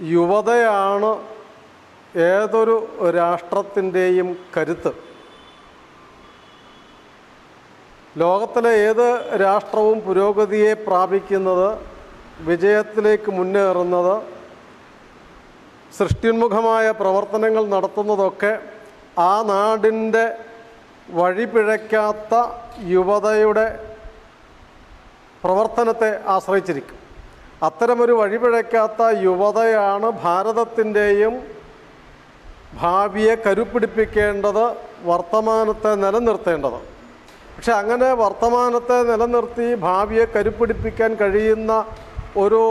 യുവതയാണ് ഏതൊരു രാഷ്ട്രത്തിൻ്റെയും കരുത്ത്. ലോകത്തിലെ ഏത് രാഷ്ട്രവും പുരോഗതിയെ പ്രാപിക്കുന്നത്, വിജയത്തിലേക്ക് മുന്നേറുന്നത്, സൃഷ്ടിന്മുഖമായ പ്രവർത്തനങ്ങൾ നടത്തുന്നതൊക്കെ ആ നാടിൻ്റെ വഴിപിഴയ്ക്കാത്ത യുവതയുടെ പ്രവർത്തനത്തെ ആശ്രയിച്ചിരിക്കും. അത്തരമൊരു വഴിപിഴയ്ക്കാത്ത യുവതയാണ് ഭാരതത്തിൻ്റെയും ഭാവിയെ കരുപ്പിടിപ്പിക്കേണ്ടത്, വർത്തമാനത്തെ നിലനിർത്തേണ്ടത്. പക്ഷെ അങ്ങനെ വർത്തമാനത്തെ നിലനിർത്തി ഭാവിയെ കരുപ്പിടിപ്പിക്കാൻ കഴിയുന്ന ഒരു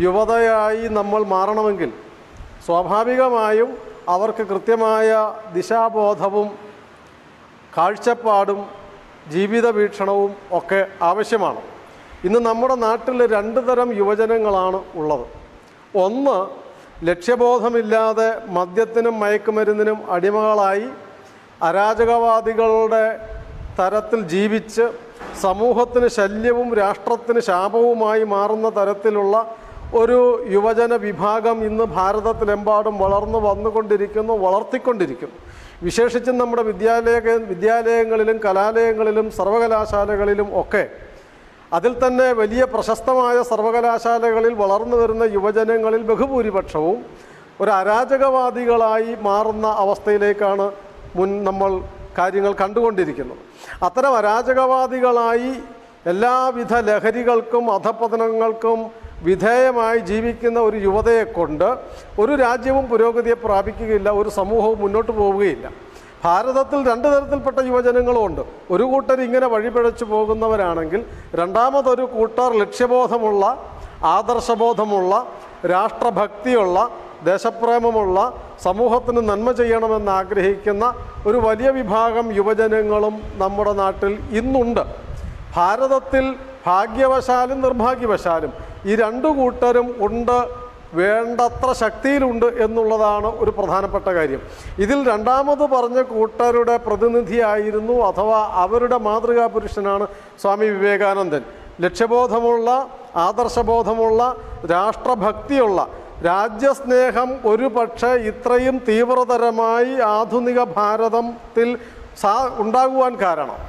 യുവതയായി നമ്മൾ മാറണമെങ്കിൽ സ്വാഭാവികമായും അവർക്ക് കൃത്യമായ ദിശാബോധവും കാഴ്ചപ്പാടും ജീവിത വീക്ഷണവും ഒക്കെ ആവശ്യമാണ്. ഇന്ന് നമ്മുടെ നാട്ടിൽ രണ്ട് തരം യുവജനങ്ങളാണ് ഉള്ളത്. ഒന്ന്, ലക്ഷ്യബോധമില്ലാതെ മദ്യത്തിനും മയക്കുമരുന്നിനും അടിമകളായി അരാജകവാദികളുടെ തരത്തിൽ ജീവിച്ച് സമൂഹത്തിന് ശല്യവും രാഷ്ട്രത്തിന് ശാപവുമായി മാറുന്ന തരത്തിലുള്ള ഒരു യുവജന വിഭാഗം ഇന്ന് ഭാരതത്തിലെമ്പാടും വളർത്തിക്കൊണ്ടിരിക്കുന്നു. വിശേഷിച്ചും നമ്മുടെ വിദ്യാലയങ്ങളിലും കലാലയങ്ങളിലും സർവകലാശാലകളിലും ഒക്കെ. അതിൽ തന്നെ വലിയ പ്രശസ്തമായ സർവകലാശാലകളിൽ വളർന്നു വരുന്ന യുവജനങ്ങളിൽ ബഹുഭൂരിപക്ഷവും ഒരു അരാജകവാദികളായി മാറുന്ന അവസ്ഥയിലേക്കാണ് നമ്മൾ കാര്യങ്ങൾ കണ്ടുകൊണ്ടിരിക്കുന്നത്. അത്തരം അരാജകവാദികളായി എല്ലാവിധ ലഹരികൾക്കും അധപ്പതനങ്ങൾക്കും വിധേയമായി ജീവിക്കുന്ന ഒരു യുവതയെക്കൊണ്ട് ഒരു രാജ്യവും പുരോഗതിയെ പ്രാപിക്കുകയില്ല, ഒരു സമൂഹവും മുന്നോട്ട് പോവുകയില്ല. ഭാരതത്തിൽ രണ്ട് തരത്തിൽപ്പെട്ട യുവജനങ്ങളുമുണ്ട്. ഒരു കൂട്ടർ ഇങ്ങനെ വഴിപിഴച്ചു പോകുന്നവരാണെങ്കിൽ, രണ്ടാമതൊരു കൂട്ടർ ലക്ഷ്യബോധമുള്ള, ആദർശബോധമുള്ള, രാഷ്ട്രഭക്തിയുള്ള, ദേശപ്രേമമുള്ള, സമൂഹത്തിന് നന്മ ചെയ്യണമെന്ന് ആഗ്രഹിക്കുന്ന ഒരു വലിയ വിഭാഗം യുവജനങ്ങളും നമ്മുടെ നാട്ടിൽ ഇന്നുണ്ട്. ഭാരതത്തിൽ ഭാഗ്യവശാലും നിർഭാഗ്യവശാലും ഈ രണ്ടു കൂട്ടരും ഉണ്ട്, വേണ്ടത്ര ശക്തിയിലുണ്ട് എന്നുള്ളതാണ് ഒരു പ്രധാനപ്പെട്ട കാര്യം. ഇതിൽ രണ്ടാമത് പറഞ്ഞ കൂട്ടരുടെ പ്രതിനിധിയായിരുന്നു, അഥവാ അവരുടെ മാതൃകാ പുരുഷനാണ് സ്വാമി വിവേകാനന്ദൻ. ലക്ഷ്യബോധമുള്ള, ആദർശബോധമുള്ള, രാഷ്ട്രഭക്തിയുള്ള, രാജ്യസ്നേഹം ഒരു പക്ഷേ ഇത്രയും തീവ്രതരമായി ആധുനിക ഭാരതത്തിൽ ഉണ്ടാകുവാൻ കാരണം,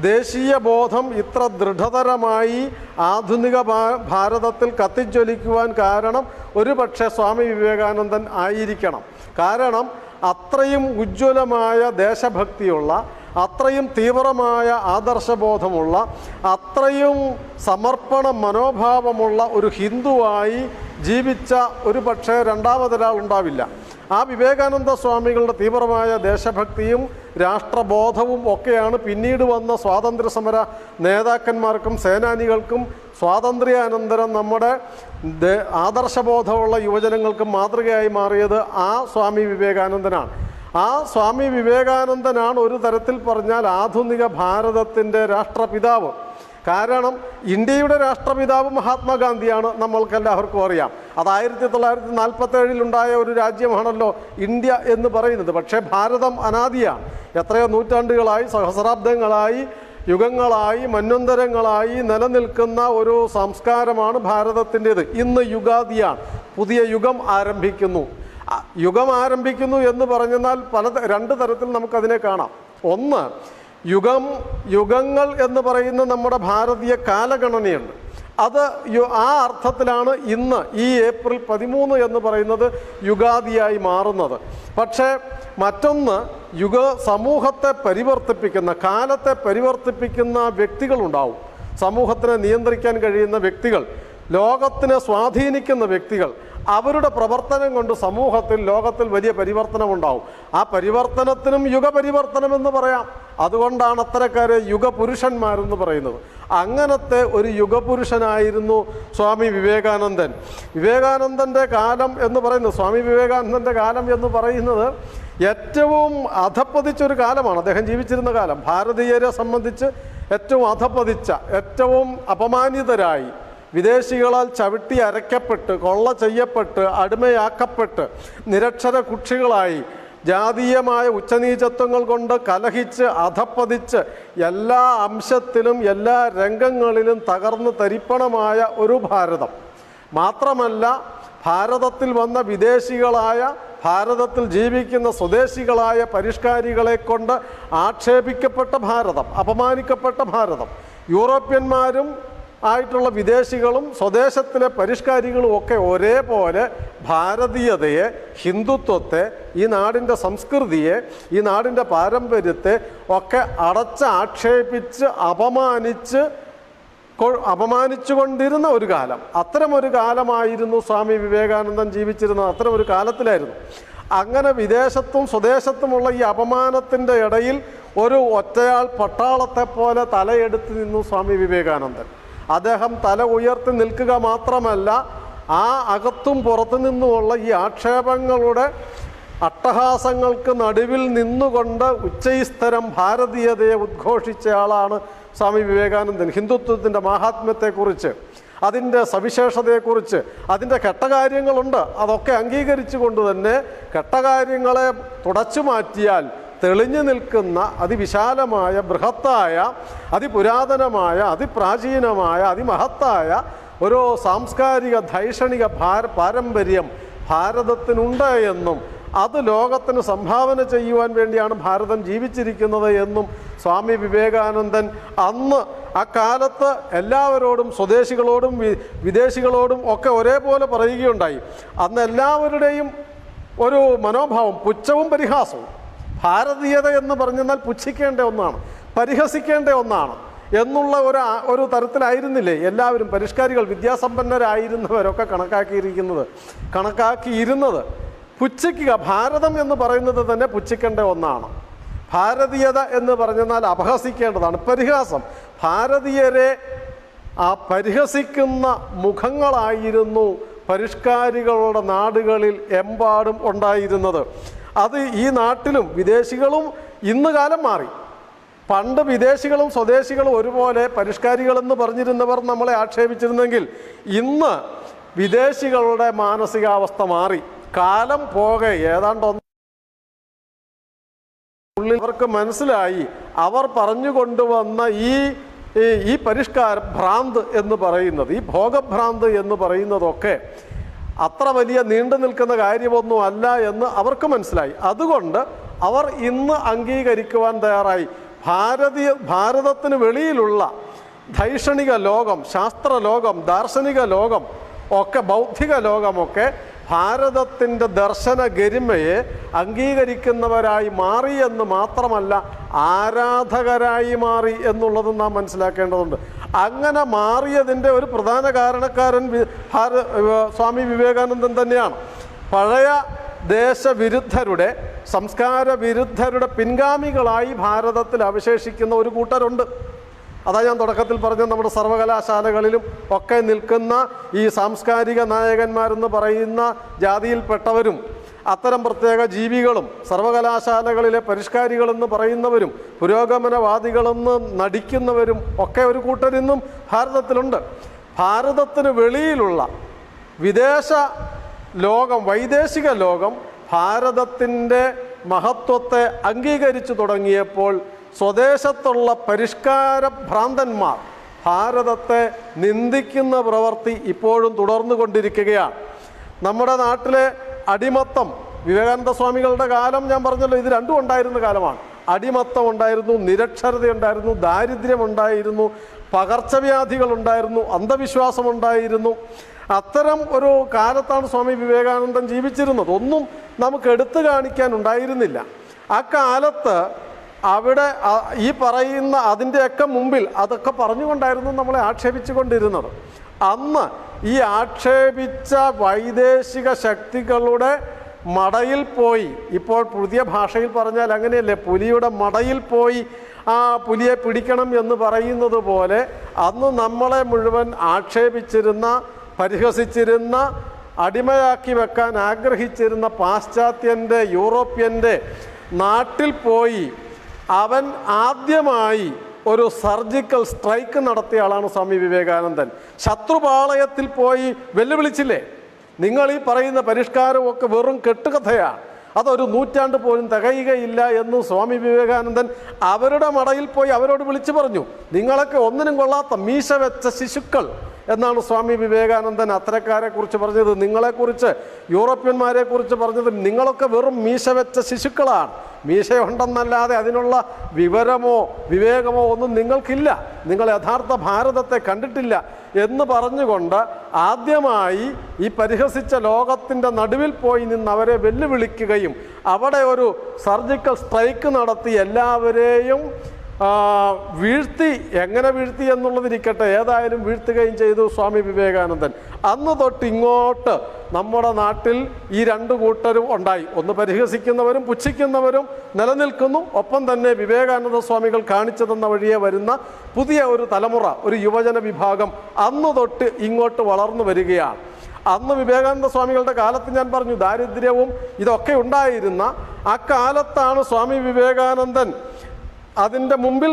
ദേശീയ ബോധം ഇത്ര ദൃഢതരമായി ആധുനിക ഭാരതത്തിൽ കത്തിജ്വലിക്കുവാൻ കാരണം ഒരു പക്ഷേ സ്വാമി വിവേകാനന്ദൻ ആയിരിക്കണം. കാരണം അത്രയും ഉജ്ജ്വലമായ ദേശഭക്തിയുള്ള, അത്രയും തീവ്രമായ ആദർശബോധമുള്ള, അത്രയും സമർപ്പണ മനോഭാവമുള്ള ഒരു ഹിന്ദുവായി ജീവിച്ച ഒരു പക്ഷേ രണ്ടാമതൊരാൾ ഉണ്ടാവില്ല. ആ വിവേകാനന്ദ സ്വാമികളുടെ തീവ്രമായ ദേശഭക്തിയും രാഷ്ട്രബോധവും ഒക്കെയാണ് പിന്നീട് വന്ന സ്വാതന്ത്ര്യ സമര നേതാക്കന്മാർക്കും സേനാനികൾക്കും സ്വാതന്ത്ര്യാനന്തരം നമ്മുടെ ആദർശബോധമുള്ള യുവജനങ്ങൾക്കും മാതൃകയായി മാറിയത് ആ സ്വാമി വിവേകാനന്ദനാണ്. ആ സ്വാമി വിവേകാനന്ദനാണ് ഒരു തരത്തിൽ പറഞ്ഞാൽ ആധുനിക ഭാരതത്തിൻ്റെ രാഷ്ട്രപിതാവ്. കാരണം ഇന്ത്യയുടെ രാഷ്ട്രപിതാവ് മഹാത്മാഗാന്ധിയാണ്, നമ്മൾക്കെല്ലാവർക്കും അറിയാം. അത് 1947 ഒരു രാജ്യമാണല്ലോ ഇന്ത്യ എന്ന് പറയുന്നത്. പക്ഷേ ഭാരതം അനാദിയാണ്. എത്രയോ നൂറ്റാണ്ടുകളായി, സഹസ്രാബ്ദങ്ങളായി, യുഗങ്ങളായി, മന്വന്തരങ്ങളായി നിലനിൽക്കുന്ന ഒരു സംസ്കാരമാണ് ഭാരതത്തിൻ്റേത്. ഇന്ന് യുഗാദിയാണ്, പുതിയ യുഗം ആരംഭിക്കുന്നു. യുഗം എന്ന് പറഞ്ഞാൽ രണ്ട് തരത്തിൽ നമുക്കതിനെ കാണാം. ഒന്ന്, യുഗങ്ങൾ എന്ന് പറയുന്ന നമ്മുടെ ഭാരതീയ കാലഗണനയുണ്ട്. അത് ആ അർത്ഥത്തിലാണ് ഇന്ന് ഈ ഏപ്രിൽ 13 എന്ന് പറയുന്നത് യുഗാദിയായി മാറുന്നത്. പക്ഷേ മറ്റൊന്ന്, സമൂഹത്തെ പരിവർത്തിപ്പിക്കുന്ന, കാലത്തെ പരിവർത്തിപ്പിക്കുന്ന വ്യക്തികളുണ്ടാവും. സമൂഹത്തിനെ നിയന്ത്രിക്കാൻ കഴിയുന്ന വ്യക്തികൾ, ലോകത്തിനെ സ്വാധീനിക്കുന്ന വ്യക്തികൾ. അവരുടെ പ്രവർത്തനം കൊണ്ട് സമൂഹത്തിൽ, ലോകത്തിൽ വലിയ പരിവർത്തനമുണ്ടാവും. ആ പരിവർത്തനത്തിനും യുഗപരിവർത്തനമെന്ന് പറയാം. അതുകൊണ്ടാണ് അത്തരക്കാരെ യുഗപുരുഷന്മാരെന്ന് പറയുന്നത്. അങ്ങനത്തെ ഒരു യുഗപുരുഷനായിരുന്നു സ്വാമി വിവേകാനന്ദൻ. വിവേകാനന്ദൻ്റെ കാലം എന്ന് പറയുന്നത്, സ്വാമി വിവേകാനന്ദൻ്റെ കാലം എന്ന് പറയുന്നത് ഏറ്റവും അധപ്പതിച്ചൊരു കാലമാണ്. അദ്ദേഹം ജീവിച്ചിരുന്ന കാലം ഭാരതീയരെ സംബന്ധിച്ച് ഏറ്റവും അധപ്പതിച്ച, ഏറ്റവും അപമാനിതരായി, വിദേശികളാൽ ചവിട്ടി അരയ്ക്കപ്പെട്ട്, കൊള്ള ചെയ്യപ്പെട്ട്, അടിമയാക്കപ്പെട്ട്, നിരക്ഷര കുക്ഷികളായി, ജാതീയമായ ഉച്ചനീചത്വങ്ങൾ കൊണ്ട് കലഹിച്ച് അധപ്പതിച്ച് എല്ലാ അംശത്തിലും എല്ലാ രംഗങ്ങളിലും തകർന്ന് തരിപ്പണമായ ഒരു ഭാരതം. മാത്രമല്ല ഭാരതത്തിൽ വന്ന വിദേശികളായ, ഭാരതത്തിൽ ജീവിക്കുന്ന സ്വദേശികളായ പരിഷ്കാരികളെ കൊണ്ട് ആക്ഷേപിക്കപ്പെട്ട ഭാരതം, അപമാനിക്കപ്പെട്ട ഭാരതം, യൂറോപ്യന്മാരും ആയിട്ടുള്ള വിദേശികളും സ്വദേശത്തിലെ പരിഷ്കാരികളും ഒക്കെ ഒരേപോലെ ഭാരതീയതയെ, ഹിന്ദുത്വത്തെ, ഈ നാടിൻ്റെ സംസ്കൃതിയെ, ഈ നാടിൻ്റെ പാരമ്പര്യത്തെ ഒക്കെ ആക്ഷേപിച്ച് അപമാനിച്ചുകൊണ്ടിരുന്ന ഒരു കാലം. അത്തരമൊരു കാലമായിരുന്നു സ്വാമി വിവേകാനന്ദൻ ജീവിച്ചിരുന്നത്. അത്തരമൊരു കാലത്തിലായിരുന്നു. അങ്ങനെ വിദേശത്തും സ്വദേശത്തുമുള്ള ഈ അപമാനത്തിൻ്റെ ഇടയിൽ ഒരു ഒറ്റയാൾ പട്ടാളത്തെ പോലെ തലയെടുത്ത് നിന്നു സ്വാമി വിവേകാനന്ദൻ. അദ്ദേഹം തല ഉയർത്തി നിൽക്കുക മാത്രമല്ല, ആ അകത്തും പുറത്തു നിന്നുമുള്ള ഈ ആക്ഷേപങ്ങളുടെ അട്ടഹാസങ്ങൾക്ക് നടുവിൽ നിന്നുകൊണ്ട് ഉച്ചൈസ്തരം ഭാരതീയതയെ ഉദ്ഘോഷിച്ചയാളാണ് സ്വാമി വിവേകാനന്ദൻ. ഹിന്ദുത്വത്തിൻ്റെ മാഹാത്മ്യത്തെക്കുറിച്ച്, അതിൻ്റെ സവിശേഷതയെക്കുറിച്ച്, അതിൻ്റെ കെട്ടകാര്യങ്ങളുണ്ട്, അതൊക്കെ അംഗീകരിച്ചു കൊണ്ട് തന്നെ കെട്ടകാര്യങ്ങളെ തുടച്ചു മാറ്റിയാൽ തെളിഞ്ഞു നിൽക്കുന്ന അതിവിശാലമായ, ബൃഹത്തായ, അതിപുരാതനമായ, അതിപ്രാചീനമായ, അതിമഹത്തായ ഒരു സാംസ്കാരിക ധൈഷണിക പാരമ്പര്യം ഭാരതത്തിനുണ്ട് എന്നും അത് ലോകത്തിന് സംഭാവന ചെയ്യുവാൻ വേണ്ടിയാണ് ഭാരതം ജീവിച്ചിരിക്കുന്നത് എന്നും സ്വാമി വിവേകാനന്ദൻ അന്ന് അക്കാലത്ത് എല്ലാവരോടും, സ്വദേശികളോടും വിദേശികളോടും ഒക്കെ ഒരേപോലെ പറയുകയുണ്ടായി. അന്ന് എല്ലാവരുടെയും ഒരു മനോഭാവം പുച്ഛവും പരിഹാസവും. ഭാരതീയത എന്ന് പറഞ്ഞാൽ പുച്ഛിക്കേണ്ട ഒന്നാണ്, പരിഹസിക്കേണ്ട ഒന്നാണ് എന്നുള്ള ഒരു തരത്തിലായിരുന്നില്ലേ എല്ലാവരും, പരിഷ്കാരികൾ, വിദ്യാസമ്പന്നരായിരുന്നവരൊക്കെ കണക്കാക്കിയിരുന്നത്. പുച്ഛിക്കുക, ഭാരതം എന്ന് പറയുന്നത് തന്നെ പുച്ഛിക്കേണ്ട ഒന്നാണ്. ഭാരതീയത എന്ന് പറഞ്ഞാൽ അപഹസിക്കേണ്ടതാണ്, പരിഹാസം. ഭാരതീയരെ പരിഹസിക്കുന്ന മുഖങ്ങളായിരുന്നു പരിഷ്കാരികളുടെ നാടുകളിൽ എമ്പാടും ഉണ്ടായിരുന്നത്. അത് ഈ നാട്ടിലും വിദേശികളും ഇന്ന് കാലം മാറി. പണ്ട് വിദേശികളും സ്വദേശികളും ഒരുപോലെ പരിഷ്കാരികളെന്ന് പറഞ്ഞിരുന്നവർ നമ്മളെ ആക്ഷേപിച്ചിരുന്നെങ്കിൽ ഇന്ന് വിദേശികളുടെ മാനസികാവസ്ഥ മാറി. കാലം പോകെ ഏതാണ്ട് ഉള്ളിൽ അവർക്ക് മനസ്സിലായി, അവർ പറഞ്ഞു കൊണ്ടുവന്ന ഈ പരിഷ്കാര ഭ്രാന്ത് എന്ന് പറയുന്നത്, ഈ ഭോഗഭ്രാന്ത് എന്ന് പറയുന്നതൊക്കെ അത്ര വലിയ നീണ്ടു നിൽക്കുന്ന കാര്യമൊന്നും അല്ല എന്ന് അവർക്ക് മനസ്സിലായി. അതുകൊണ്ട് അവർ ഇന്ന് അംഗീകരിക്കുവാൻ തയ്യാറായി. ഭാരതത്തിന് വെളിയിലുള്ള ധൈഷണിക ലോകം, ശാസ്ത്രലോകം, ദാർശനിക ലോകം ഒക്കെ, ബൗദ്ധിക ലോകമൊക്കെ ഭാരതത്തിൻ്റെ ദർശന ഗരിമയെ അംഗീകരിക്കുന്നവരായി മാറി എന്ന് മാത്രമല്ല, ആരാധകരായി മാറി എന്നുള്ളതും നാം മനസ്സിലാക്കേണ്ടതുണ്ട്. അങ്ങനെ മാറിയതിൻ്റെ ഒരു പ്രധാന കാരണക്കാരൻ സ്വാമി വിവേകാനന്ദൻ തന്നെയാണ്. പഴയ ദേശവിരുദ്ധരുടെ, സംസ്കാര വിരുദ്ധരുടെ പിൻഗാമികളായി ഭാരതത്തിൽ അവശേഷിക്കുന്ന ഒരു കൂട്ടരുണ്ട്. അതാ ഞാൻ തുടക്കത്തിൽ പറഞ്ഞ നമ്മുടെ സർവകലാശാലകളിലും ഒക്കെ നിൽക്കുന്ന ഈ സാംസ്കാരിക നായകന്മാരെന്ന് പറയുന്ന ജാതിയിൽപ്പെട്ടവരും അത്തരം പ്രത്യേക ജീവികളും സർവകലാശാലകളിലെ പരിഷ്കാരികളെന്ന് പറയുന്നവരും പുരോഗമനവാദികളെന്ന് നടിക്കുന്നവരും ഒക്കെ ഒരു കൂട്ടരിന്നും ഭാരതത്തിലുണ്ട്. ഭാരതത്തിന് വെളിയിലുള്ള വിദേശ ലോകം, വൈദേശിക ലോകം ഭാരതത്തിൻ്റെ മഹത്വത്തെ അംഗീകരിച്ചു തുടങ്ങിയപ്പോൾ സ്വദേശത്തുള്ള പരിഷ്കാര ഭ്രാന്തന്മാർ ഭാരതത്തെ നിന്ദിക്കുന്ന പ്രവൃത്തി ഇപ്പോഴും തുടർന്നു കൊണ്ടിരിക്കുകയാണ്. നമ്മുടെ നാട്ടിലെ അടിമത്തം, വിവേകാനന്ദ സ്വാമികളുടെ കാലം ഞാൻ പറഞ്ഞല്ലോ, ഇത് രണ്ടും ഉണ്ടായിരുന്ന കാലമാണ്. അടിമത്തം ഉണ്ടായിരുന്നു, നിരക്ഷരതയുണ്ടായിരുന്നു, ദാരിദ്ര്യമുണ്ടായിരുന്നു, പകർച്ചവ്യാധികളുണ്ടായിരുന്നു, അന്ധവിശ്വാസമുണ്ടായിരുന്നു. അത്തരം ഒരു കാലത്താണ് സ്വാമി വിവേകാനന്ദൻ ജീവിച്ചിരുന്നത്. ഒന്നും നമുക്ക് എടുത്തു കാണിക്കാൻ ഉണ്ടായിരുന്നില്ല. ആ കാലത്ത് അവിടെ ഈ പറയുന്ന അതിൻ്റെയൊക്കെ മുമ്പിൽ അതൊക്കെ പറഞ്ഞുകൊണ്ടായിരുന്നു നമ്മളെ ആക്ഷേപിച്ചു കൊണ്ടിരുന്നത്. അന്ന് ഈ ആക്ഷേപിച്ച വൈദേശിക ശക്തികളുടെ മടയിൽ പോയി, ഇപ്പോൾ പുതിയ ഭാഷയിൽ പറഞ്ഞാൽ അങ്ങനെയല്ലേ, പുലിയുടെ മടയിൽ പോയി ആ പുലിയെ പിടിക്കണം എന്ന് പറയുന്നത് പോലെ അന്ന് നമ്മളെ മുഴുവൻ ആക്ഷേപിച്ചിരുന്ന, പരിഹസിച്ചിരുന്ന, അടിമയാക്കി വെക്കാൻ ആഗ്രഹിച്ചിരുന്ന പാശ്ചാത്യൻ്റെ, യൂറോപ്യൻ്റെ നാട്ടിൽ പോയി അവൻ ആദ്യമായി ഒരു സർജിക്കൽ സ്ട്രൈക്ക് നടത്തിയ ആളാണ് സ്വാമി വിവേകാനന്ദൻ. ശത്രുപാളയത്തിൽ പോയി വെല്ലുവിളിച്ചില്ലേ, നിങ്ങൾ ഈ പറയുന്ന പരിഷ്കാരമൊക്കെ വെറും കെട്ടുകഥയാണ്, അതൊരു നൂറ്റാണ്ട് പോലും തികയുകയില്ല എന്ന് സ്വാമി വിവേകാനന്ദൻ അവരുടെ മടയിൽ പോയി അവരോട് വിളിച്ചു പറഞ്ഞു. നിങ്ങളൊക്കെ ഒന്നിനും കൊള്ളാത്ത മീശ വെച്ച ശിശുക്കൾ, എന്നാണ് സ്വാമി വിവേകാനന്ദൻ അത്തരക്കാരെക്കുറിച്ച് പറഞ്ഞത്. നിങ്ങളെക്കുറിച്ച്, യൂറോപ്യന്മാരെക്കുറിച്ച് പറഞ്ഞത് നിങ്ങളൊക്കെ വെറും മീശ വെച്ച ശിശുക്കളാണ്, മീശയുണ്ടെന്നല്ലാതെ അതിനുള്ള വിവരമോ വിവേകമോ ഒന്നും നിങ്ങൾക്കില്ല, നിങ്ങൾ യഥാർത്ഥ ഭാരതത്തെ കണ്ടിട്ടില്ല എന്ന് പറഞ്ഞുകൊണ്ട് ആദ്യമായി ഈ പരിഹസിച്ച ലോകത്തിൻ്റെ നടുവിൽ പോയി നിന്ന് അവരെ വെല്ലുവിളിക്കുകയും അവിടെ ഒരു സർജിക്കൽ സ്ട്രൈക്ക് നടത്തി എല്ലാവരെയും വീഴ്ത്തി. എങ്ങനെ വീഴ്ത്തി എന്നുള്ളതിരിക്കട്ടെ, ഏതായാലും വീഴ്ത്തുകയും ചെയ്തു സ്വാമി വിവേകാനന്ദൻ. അന്ന് തൊട്ട് ഇങ്ങോട്ട് നമ്മുടെ നാട്ടിൽ ഈ രണ്ട് കൂട്ടരും ഉണ്ടായി. ഒന്ന് പരിഹസിക്കുന്നവരും പുച്ഛിക്കുന്നവരും നിലനിൽക്കുന്നു, ഒപ്പം തന്നെ വിവേകാനന്ദ സ്വാമികൾ കാണിച്ചു തന്ന വഴിയെ വരുന്ന പുതിയ ഒരു തലമുറ, ഒരു യുവജന വിഭാഗം അന്ന് തൊട്ട് ഇങ്ങോട്ട് വളർന്നു വരികയാണ്. അന്ന് വിവേകാനന്ദ സ്വാമികളുടെ കാലത്ത് ഞാൻ പറഞ്ഞു ദാരിദ്ര്യവും ഇതൊക്കെ ഉണ്ടായിരുന്ന ആ കാലത്താണ് സ്വാമി വിവേകാനന്ദൻ അതിൻ്റെ മുമ്പിൽ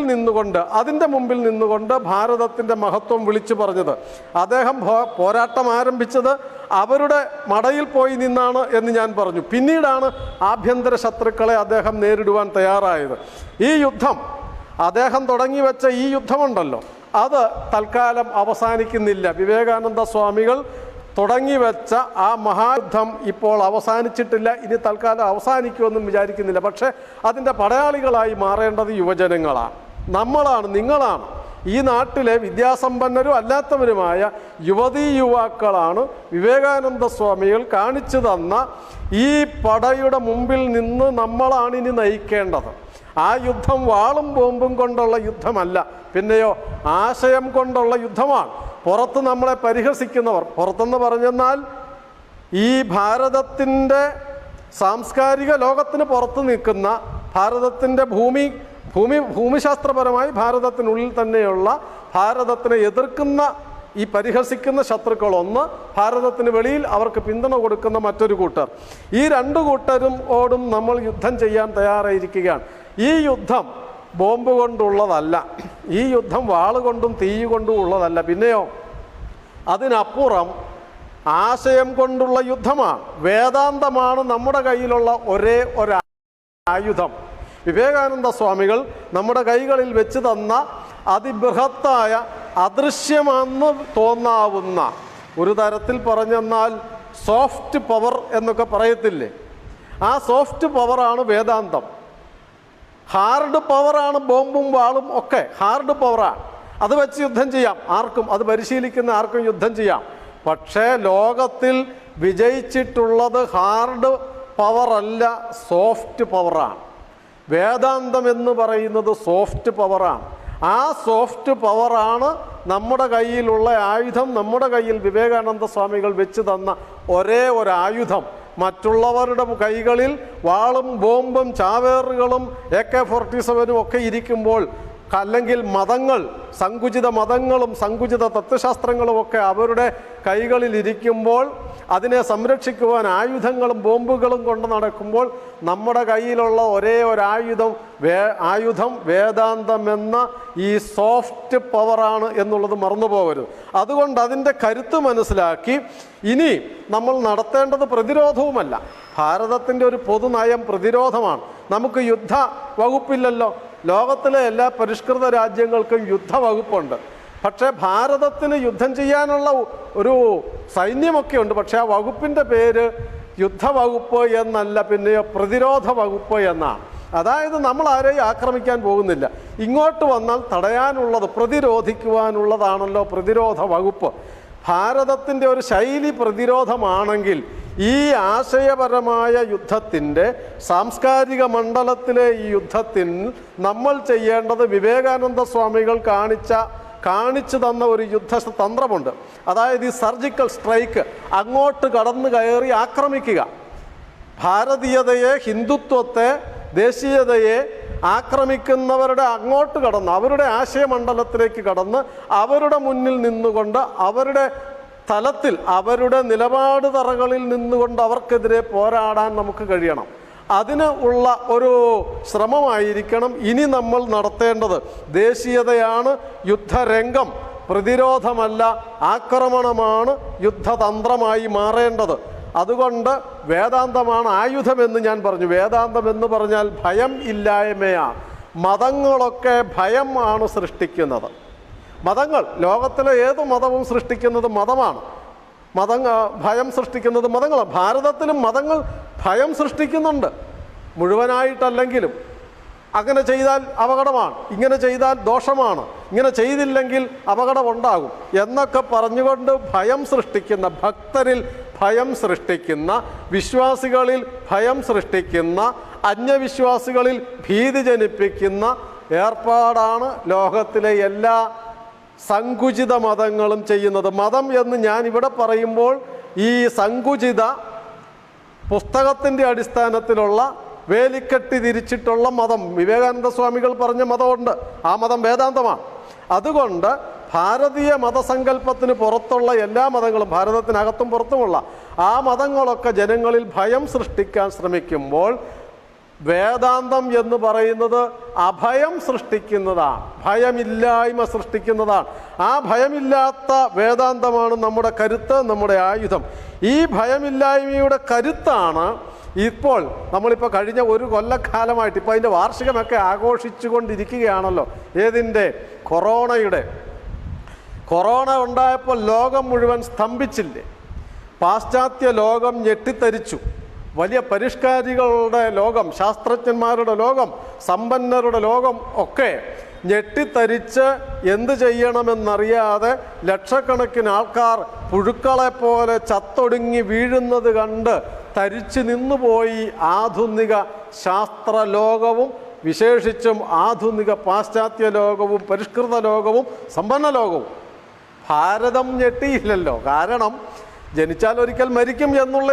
നിന്നുകൊണ്ട് ഭാരതത്തിൻ്റെ മഹത്വം വിളിച്ചു പറഞ്ഞത്. അദ്ദേഹം പോരാട്ടം ആരംഭിച്ചത് അവരുടെ മടയിൽ പോയി നിന്നാണ് എന്ന് ഞാൻ പറഞ്ഞു. പിന്നീടാണ് ആഭ്യന്തര ശത്രുക്കളെ അദ്ദേഹം നേരിടുവാൻ തയ്യാറായത്. ഈ യുദ്ധം, അദ്ദേഹം തുടങ്ങി വെച്ച ഈ യുദ്ധമുണ്ടല്ലോ, അത് തൽക്കാലം അവസാനിക്കുന്നില്ല. വിവേകാനന്ദ സ്വാമികൾ തുടങ്ങി വെച്ച ആ മഹായുദ്ധം ഇപ്പോൾ അവസാനിച്ചിട്ടില്ല, ഇനി തൽക്കാലം അവസാനിക്കുമെന്നും വിചാരിക്കുന്നില്ല. പക്ഷേ അതിൻ്റെ പടയാളികളായി മാറേണ്ടത് യുവജനങ്ങളാണ്, നമ്മളാണ്, നിങ്ങളാണ്. ഈ നാട്ടിലെ വിദ്യാസമ്പന്നരും അല്ലാത്തവരുമായ യുവതീ യുവാക്കളാണ് വിവേകാനന്ദ സ്വാമികൾ കാണിച്ചു തന്ന ഈ പടയുടെ മുമ്പിൽ നിന്ന് നമ്മളാണ് ഇനി നയിക്കേണ്ടത്. ആ യുദ്ധം വാളും ബോംബും കൊണ്ടുള്ള യുദ്ധമല്ല, പിന്നെയോ ആശയം കൊണ്ടുള്ള യുദ്ധമാണ്. പുറത്ത് നമ്മളെ പരിഹസിക്കുന്നവർ, പുറത്തെന്ന് പറഞ്ഞെന്നാൽ ഈ ഭാരതത്തിൻ്റെ സാംസ്കാരിക ലോകത്തിന് പുറത്ത് നിൽക്കുന്ന, ഭാരതത്തിൻ്റെ ഭൂമിശാസ്ത്രപരമായി ഭാരതത്തിനുള്ളിൽ തന്നെയുള്ള, ഭാരതത്തിനെ എതിർക്കുന്ന ഈ പരിഹസിക്കുന്ന ശത്രുക്കളൊന്ന്, ഭാരതത്തിന് വെളിയിൽ അവർക്ക് പിന്തുണ കൊടുക്കുന്ന മറ്റൊരു കൂട്ടർ. ഈ രണ്ട് കൂട്ടരോടും നമ്മൾ യുദ്ധം ചെയ്യാൻ തയ്യാറായിരിക്കുകയാണ്. ഈ യുദ്ധം ബോംബ് കൊണ്ടുള്ളതല്ല, ഈ യുദ്ധം വാളുകൊണ്ടും തീ കൊണ്ടും ഉള്ളതല്ല, പിന്നെയോ അതിനപ്പുറം ആശയം കൊണ്ടുള്ള യുദ്ധമാണ്. വേദാന്തമാണ് നമ്മുടെ കയ്യിലുള്ള ഒരേ ഒരായുധം. വിവേകാനന്ദ സ്വാമികൾ നമ്മുടെ കൈകളിൽ വെച്ച് തന്ന അതിബൃഹത്തായ, അദൃശ്യമെന്ന് തോന്നാവുന്ന, ഒരു തരത്തിൽ പറഞ്ഞെന്നാൽ സോഫ്റ്റ് പവർ എന്നൊക്കെ പറയത്തില്ലേ, ആ സോഫ്റ്റ് പവറാണ് വേദാന്തം. ഹാർഡ് പവറാണ് ബോംബും വാളും ഒക്കെ, ഹാർഡ് പവറാണ്. അത് വെച്ച് യുദ്ധം ചെയ്യാം, ആർക്കും, അത് പരിശീലിക്കുന്ന ആർക്കും യുദ്ധം ചെയ്യാം. പക്ഷേ ലോകത്തിൽ വിജയിച്ചിട്ടുള്ളത് ഹാർഡ് പവറല്ല, സോഫ്റ്റ് പവറാണ്. വേദാന്തം എന്ന് പറയുന്നത് സോഫ്റ്റ് പവറാണ്. ആ സോഫ്റ്റ് പവറാണ് നമ്മുടെ കയ്യിലുള്ള ആയുധം. നമ്മുടെ കയ്യിൽ വിവേകാനന്ദ സ്വാമികൾ വെച്ച് തന്ന ഒരേ ഒരായുധം. മറ്റുള്ളവരുടെ കൈകളിൽ വാളും ബോംബും ചാവേറുകളും AK-47 ഒക്കെ ഇരിക്കുമ്പോൾ, അല്ലെങ്കിൽ മതങ്ങൾ, സങ്കുചിത മതങ്ങളും സങ്കുചിത തത്വശാസ്ത്രങ്ങളും ഒക്കെ അവരുടെ കൈകളിൽ ഇരിക്കുമ്പോൾ, അതിനെ സംരക്ഷിക്കുവാൻ ആയുധങ്ങളും ബോംബുകളും കൊണ്ട് നടക്കുമ്പോൾ, നമ്മുടെ കയ്യിലുള്ള ഒരേ ഒരായുധം വേദാന്തം എന്ന ഈ സോഫ്റ്റ് പവറാണ് എന്നുള്ളത് മറന്നു പോകരുത്. അതുകൊണ്ട് അതിൻ്റെ കരുത്ത് മനസ്സിലാക്കി ഇനി നമ്മൾ നടത്തേണ്ടത് പ്രതിരോധവുമല്ല. ഭാരതത്തിൻ്റെ ഒരു പൊതുനയം പ്രതിരോധമാണ്. നമുക്ക് യുദ്ധ വകുപ്പില്ലല്ലോ. ലോകത്തിലെ എല്ലാ പരിഷ്കൃത രാജ്യങ്ങൾക്കും യുദ്ധവകുപ്പുണ്ട്. പക്ഷേ ഭാരതത്തിന് യുദ്ധം ചെയ്യാനുള്ള ഒരു സൈന്യമൊക്കെ ഉണ്ട്. പക്ഷേ ആ വകുപ്പിൻ്റെ പേര് യുദ്ധവകുപ്പ് എന്നല്ല, പിന്നെയോ പ്രതിരോധ വകുപ്പ് എന്നാണ്. അതായത് നമ്മൾ ആരെയും ആക്രമിക്കാൻ പോകുന്നില്ല, ഇങ്ങോട്ട് വന്നാൽ തടയാനുള്ളത്, പ്രതിരോധിക്കുവാനുള്ളതാണല്ലോ പ്രതിരോധ വകുപ്പ്. ഭാരതത്തിൻ്റെ ഒരു ശൈലി പ്രതിരോധമാണെങ്കിൽ ഈ ആശയപരമായ യുദ്ധത്തിൻ്റെ സാംസ്കാരിക മണ്ഡലത്തിലെ ഈ യുദ്ധത്തിൽ നമ്മൾ ചെയ്യേണ്ടത് വിവേകാനന്ദ സ്വാമികൾ കാണിച്ചു തന്ന ഒരു യുദ്ധതന്ത്രമുണ്ട്. അതായത് ഈ സർജിക്കൽ സ്ട്രൈക്ക്, അങ്ങോട്ട് കടന്നു കയറി ആക്രമിക്കുക. ഭാരതീയതയെ, ഹിന്ദുത്വത്തെ, ദേശീയതയെ ആക്രമിക്കുന്നവരുടെ അങ്ങോട്ട് കടന്ന്, അവരുടെ ആശയമണ്ഡലത്തിലേക്ക് കടന്ന്, അവരുടെ മുന്നിൽ നിന്നുകൊണ്ട്, അവരുടെ തലത്തിൽ, അവരുടെ നിലപാട് തറകളിൽ നിന്നുകൊണ്ട് അവർക്കെതിരെ പോരാടാൻ നമുക്ക് കഴിയണം. അതിന് ഉള്ള ഒരു ശ്രമമായിരിക്കണം ഇനി നമ്മൾ നടത്തേണ്ടത്. ദേശീയതയാണ് യുദ്ധരംഗം, പ്രതിരോധമല്ല ആക്രമണമാണ് യുദ്ധതന്ത്രമായി മാറേണ്ടത്. അതുകൊണ്ട് വേദാന്തമാണ് ആയുധമെന്ന് ഞാൻ പറഞ്ഞു. വേദാന്തം എന്ന് പറഞ്ഞാൽ ഭയം ഇല്ലായ്മയാണ്. മതങ്ങളൊക്കെ ഭയമാണ് സൃഷ്ടിക്കുന്നത്. മതങ്ങൾ, ലോകത്തിലെ ഏത് മതവും സൃഷ്ടിക്കുന്നത് മതമാണ്. ഭയം സൃഷ്ടിക്കുന്നത് മതങ്ങളാണ്. ഭാരതത്തിലും മതങ്ങൾ ഭയം സൃഷ്ടിക്കുന്നുണ്ട്, മുഴുവനായിട്ടല്ലെങ്കിലും. അങ്ങനെ ചെയ്താൽ അപകടമാണ്, ഇങ്ങനെ ചെയ്താൽ ദോഷമാണ്, ഇങ്ങനെ ചെയ്തില്ലെങ്കിൽ അപകടമുണ്ടാകും എന്നൊക്കെ പറഞ്ഞുകൊണ്ട് ഭയം സൃഷ്ടിക്കുന്ന, ഭക്തരിൽ ഭയം സൃഷ്ടിക്കുന്ന, വിശ്വാസികളിൽ ഭയം സൃഷ്ടിക്കുന്ന, അന്യവിശ്വാസികളിൽ ഭീതി ജനിപ്പിക്കുന്ന ഏർപ്പാടാണ് ലോകത്തിലെ എല്ലാ സങ്കുചിത മതങ്ങളും ചെയ്യുന്നത്. മതം എന്ന് ഞാൻ ഇവിടെ പറയുമ്പോൾ ഈ സങ്കുചിത പുസ്തകത്തിൻ്റെ അടിസ്ഥാനത്തിലുള്ള വേലിക്കെട്ടി തിരിച്ചിട്ടുള്ള മതം, വിവേകാനന്ദ സ്വാമികൾ പറഞ്ഞ മതമുണ്ട്, ആ മതം വേദാന്തമാണ്. അതുകൊണ്ട് ഭാരതീയ മതസങ്കല്പത്തിന് പുറത്തുള്ള എല്ലാ മതങ്ങളും, ഭാരതത്തിനകത്തും പുറത്തുമുള്ള ആ മതങ്ങളൊക്കെ ജനങ്ങളിൽ ഭയം സൃഷ്ടിക്കാൻ ശ്രമിക്കുമ്പോൾ വേദാന്തം എന്ന് പറയുന്നത് അഭയം സൃഷ്ടിക്കുന്നതാണ്, ഭയമില്ലായ്മ സൃഷ്ടിക്കുന്നതാണ്. ആ ഭയമില്ലാത്ത വേദാന്തമാണ് നമ്മുടെ കരുത്ത്, നമ്മുടെ ആയുധം. ഈ ഭയമില്ലായ്മയുടെ കരുത്താണ് ഇപ്പോൾ നമ്മളിപ്പോൾ കഴിഞ്ഞ ഒരു കൊല്ലക്കാലമായിട്ട്, ഇപ്പോൾ അതിൻ്റെ വാർഷികമൊക്കെ ആഘോഷിച്ചു കൊണ്ടിരിക്കുകയാണല്ലോ. ഏതിൻ്റെ? കൊറോണയുടെ. കൊറോണ ഉണ്ടായപ്പോൾ ലോകം മുഴുവൻ സ്തംഭിച്ചില്ലേ? പാശ്ചാത്യ ലോകം ഞെട്ടിത്തരിച്ചു. വലിയ പരിഷ്കാരികളുടെ ലോകം, ശാസ്ത്രജ്ഞന്മാരുടെ ലോകം, സമ്പന്നരുടെ ലോകം ഒക്കെ ഞെട്ടിത്തരിച്ച് എന്ത് ചെയ്യണമെന്നറിയാതെ ലക്ഷക്കണക്കിന് ആൾക്കാർ പുഴുക്കളെ പോലെ ചത്തൊടുങ്ങി വീഴുന്നത് കണ്ട് തരിച്ചു നിന്നുപോയി ആധുനിക ശാസ്ത്രലോകവും, വിശേഷിച്ചും ആധുനിക പാശ്ചാത്യ ലോകവും, പരിഷ്കൃത ലോകവും, സമ്പന്ന ലോകവും. ഭാരതം ഞെട്ടിയില്ലല്ലോ. കാരണം ജനിച്ചാൽ ഒരിക്കൽ മരിക്കും എന്നുള്ള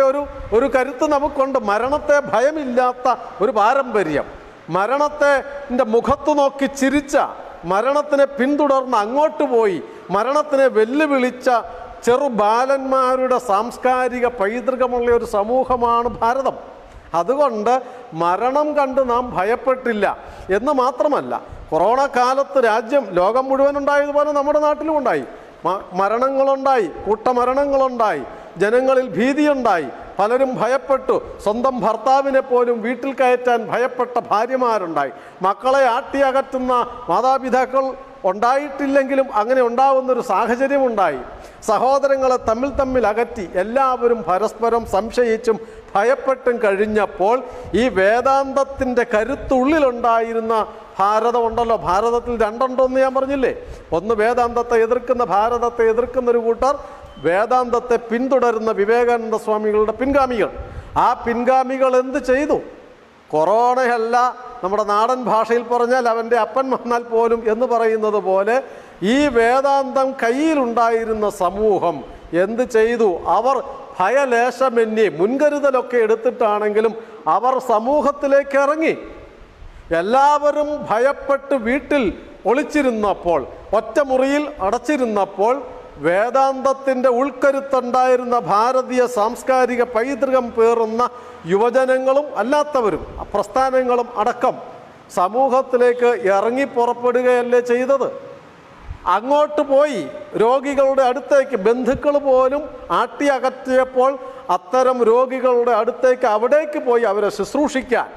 ഒരു കരുത്ത് നമുക്കുണ്ട്. മരണത്തെ ഭയമില്ലാത്ത ഒരു പാരമ്പര്യം, മരണത്തെ മുഖത്ത് നോക്കി ചിരിച്ച, മരണത്തിനെ പിന്തുടർന്ന് അങ്ങോട്ട് പോയി മരണത്തിനെ വെല്ലുവിളിച്ച ചെറുബാലന്മാരുടെ സാംസ്കാരിക പൈതൃകമുള്ള ഒരു സമൂഹമാണ് ഭാരതം. അതുകൊണ്ട് മരണം കണ്ട് നാം ഭയപ്പെട്ടില്ല എന്ന് മാത്രമല്ല, കൊറോണ കാലത്ത് ലോകം മുഴുവൻ ഉണ്ടായതുപോലെ നമ്മുടെ നാട്ടിലും ഉണ്ടായി. മരണങ്ങളുണ്ടായി, കൂട്ടമരണങ്ങളുണ്ടായി, ജനങ്ങളിൽ ഭീതിയുണ്ടായി, പലരും ഭയപ്പെട്ടു. സ്വന്തം ഭർത്താവിനെ പോലും വീട്ടിൽ കയറ്റാൻ ഭയപ്പെട്ട ഭാര്യമാരുണ്ടായി. മക്കളെ ആട്ടിയകറ്റുന്ന മാതാപിതാക്കൾ ഉണ്ടായിട്ടില്ലെങ്കിലും അങ്ങനെ ഉണ്ടാവുന്നൊരു സാഹചര്യമുണ്ടായി. സഹോദരങ്ങളെ തമ്മിൽ അകറ്റി എല്ലാവരും പരസ്പരം സംശയിച്ചും ഭയപ്പെട്ടും കഴിഞ്ഞപ്പോൾ ഈ വേദാന്തത്തിൻ്റെ കരുത്തുള്ളിലുണ്ടായിരുന്ന ഭാരതമുണ്ടല്ലോ. ഭാരതത്തിൽ രണ്ടുണ്ടെന്ന് ഞാൻ പറഞ്ഞില്ലേ? ഒന്ന് വേദാന്തത്തെ എതിർക്കുന്ന, ഭാരതത്തെ എതിർക്കുന്നൊരു കൂട്ടർ, വേദാന്തത്തെ പിന്തുടരുന്ന വിവേകാനന്ദ സ്വാമികളുടെ പിൻഗാമികൾ. ആ പിൻഗാമികൾ എന്ത് ചെയ്തു? കൊറോണയല്ല, നമ്മുടെ നാടൻ ഭാഷയിൽ പറഞ്ഞാൽ അവൻ്റെ അപ്പൻ വന്നാൽ പോലും എന്ന് പറയുന്നത് പോലെ ഈ വേദാന്തം കയ്യിലുണ്ടായിരുന്ന സമൂഹം എന്ത് ചെയ്തു? അവർ ഭയലേശമന്യേ മുൻകരുതലൊക്കെ എടുത്തിട്ടാണെങ്കിലും അവർ സമൂഹത്തിലേക്ക് ഇറങ്ങി. എല്ലാവരും ഭയപ്പെട്ട് വീട്ടിൽ ഒളിച്ചിരുന്നപ്പോൾ, ഒറ്റമുറിയിൽ അടച്ചിരുന്നപ്പോൾ വേദാന്തത്തിൻ്റെ ഉൾക്കരുത്തുണ്ടായിരുന്ന ഭാരതീയ സാംസ്കാരിക പൈതൃകം പേറുന്ന യുവജനങ്ങളും അല്ലാത്തവരും പ്രസ്ഥാനങ്ങളും അടക്കം സമൂഹത്തിലേക്ക് ഇറങ്ങി പുറപ്പെടുകയല്ലേ ചെയ്തത്? അങ്ങോട്ട് പോയി രോഗികളുടെ അടുത്തേക്ക്, ബന്ധുക്കൾ പോലും ആട്ടി അകറ്റിയപ്പോൾ അത്തരം രോഗികളുടെ അടുത്തേക്ക്, അവിടേക്ക് പോയി അവരെ ശുശ്രൂഷിക്കാൻ,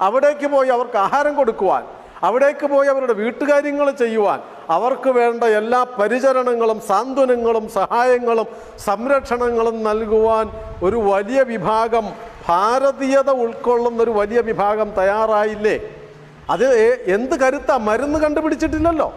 അവിടേക്ക് പോയി അവർക്ക് ആഹാരം കൊടുക്കുവാൻ, അവിടേക്ക് പോയി അവരുടെ വീട്ടുകാര്യങ്ങൾ ചെയ്യുവാൻ, അവർക്ക് വേണ്ട എല്ലാ പരിചരണങ്ങളും സാന്ത്വനങ്ങളും സഹായങ്ങളും സംരക്ഷണങ്ങളും നൽകുവാൻ ഒരു വലിയ വിഭാഗം, ഭാരതീയത ഉൾക്കൊള്ളുന്നൊരു വലിയ വിഭാഗം തയ്യാറായില്ലേ? അത് എന്ത് കരുത്താ? മരുന്ന് കണ്ടുപിടിച്ചിട്ടില്ലല്ലോ,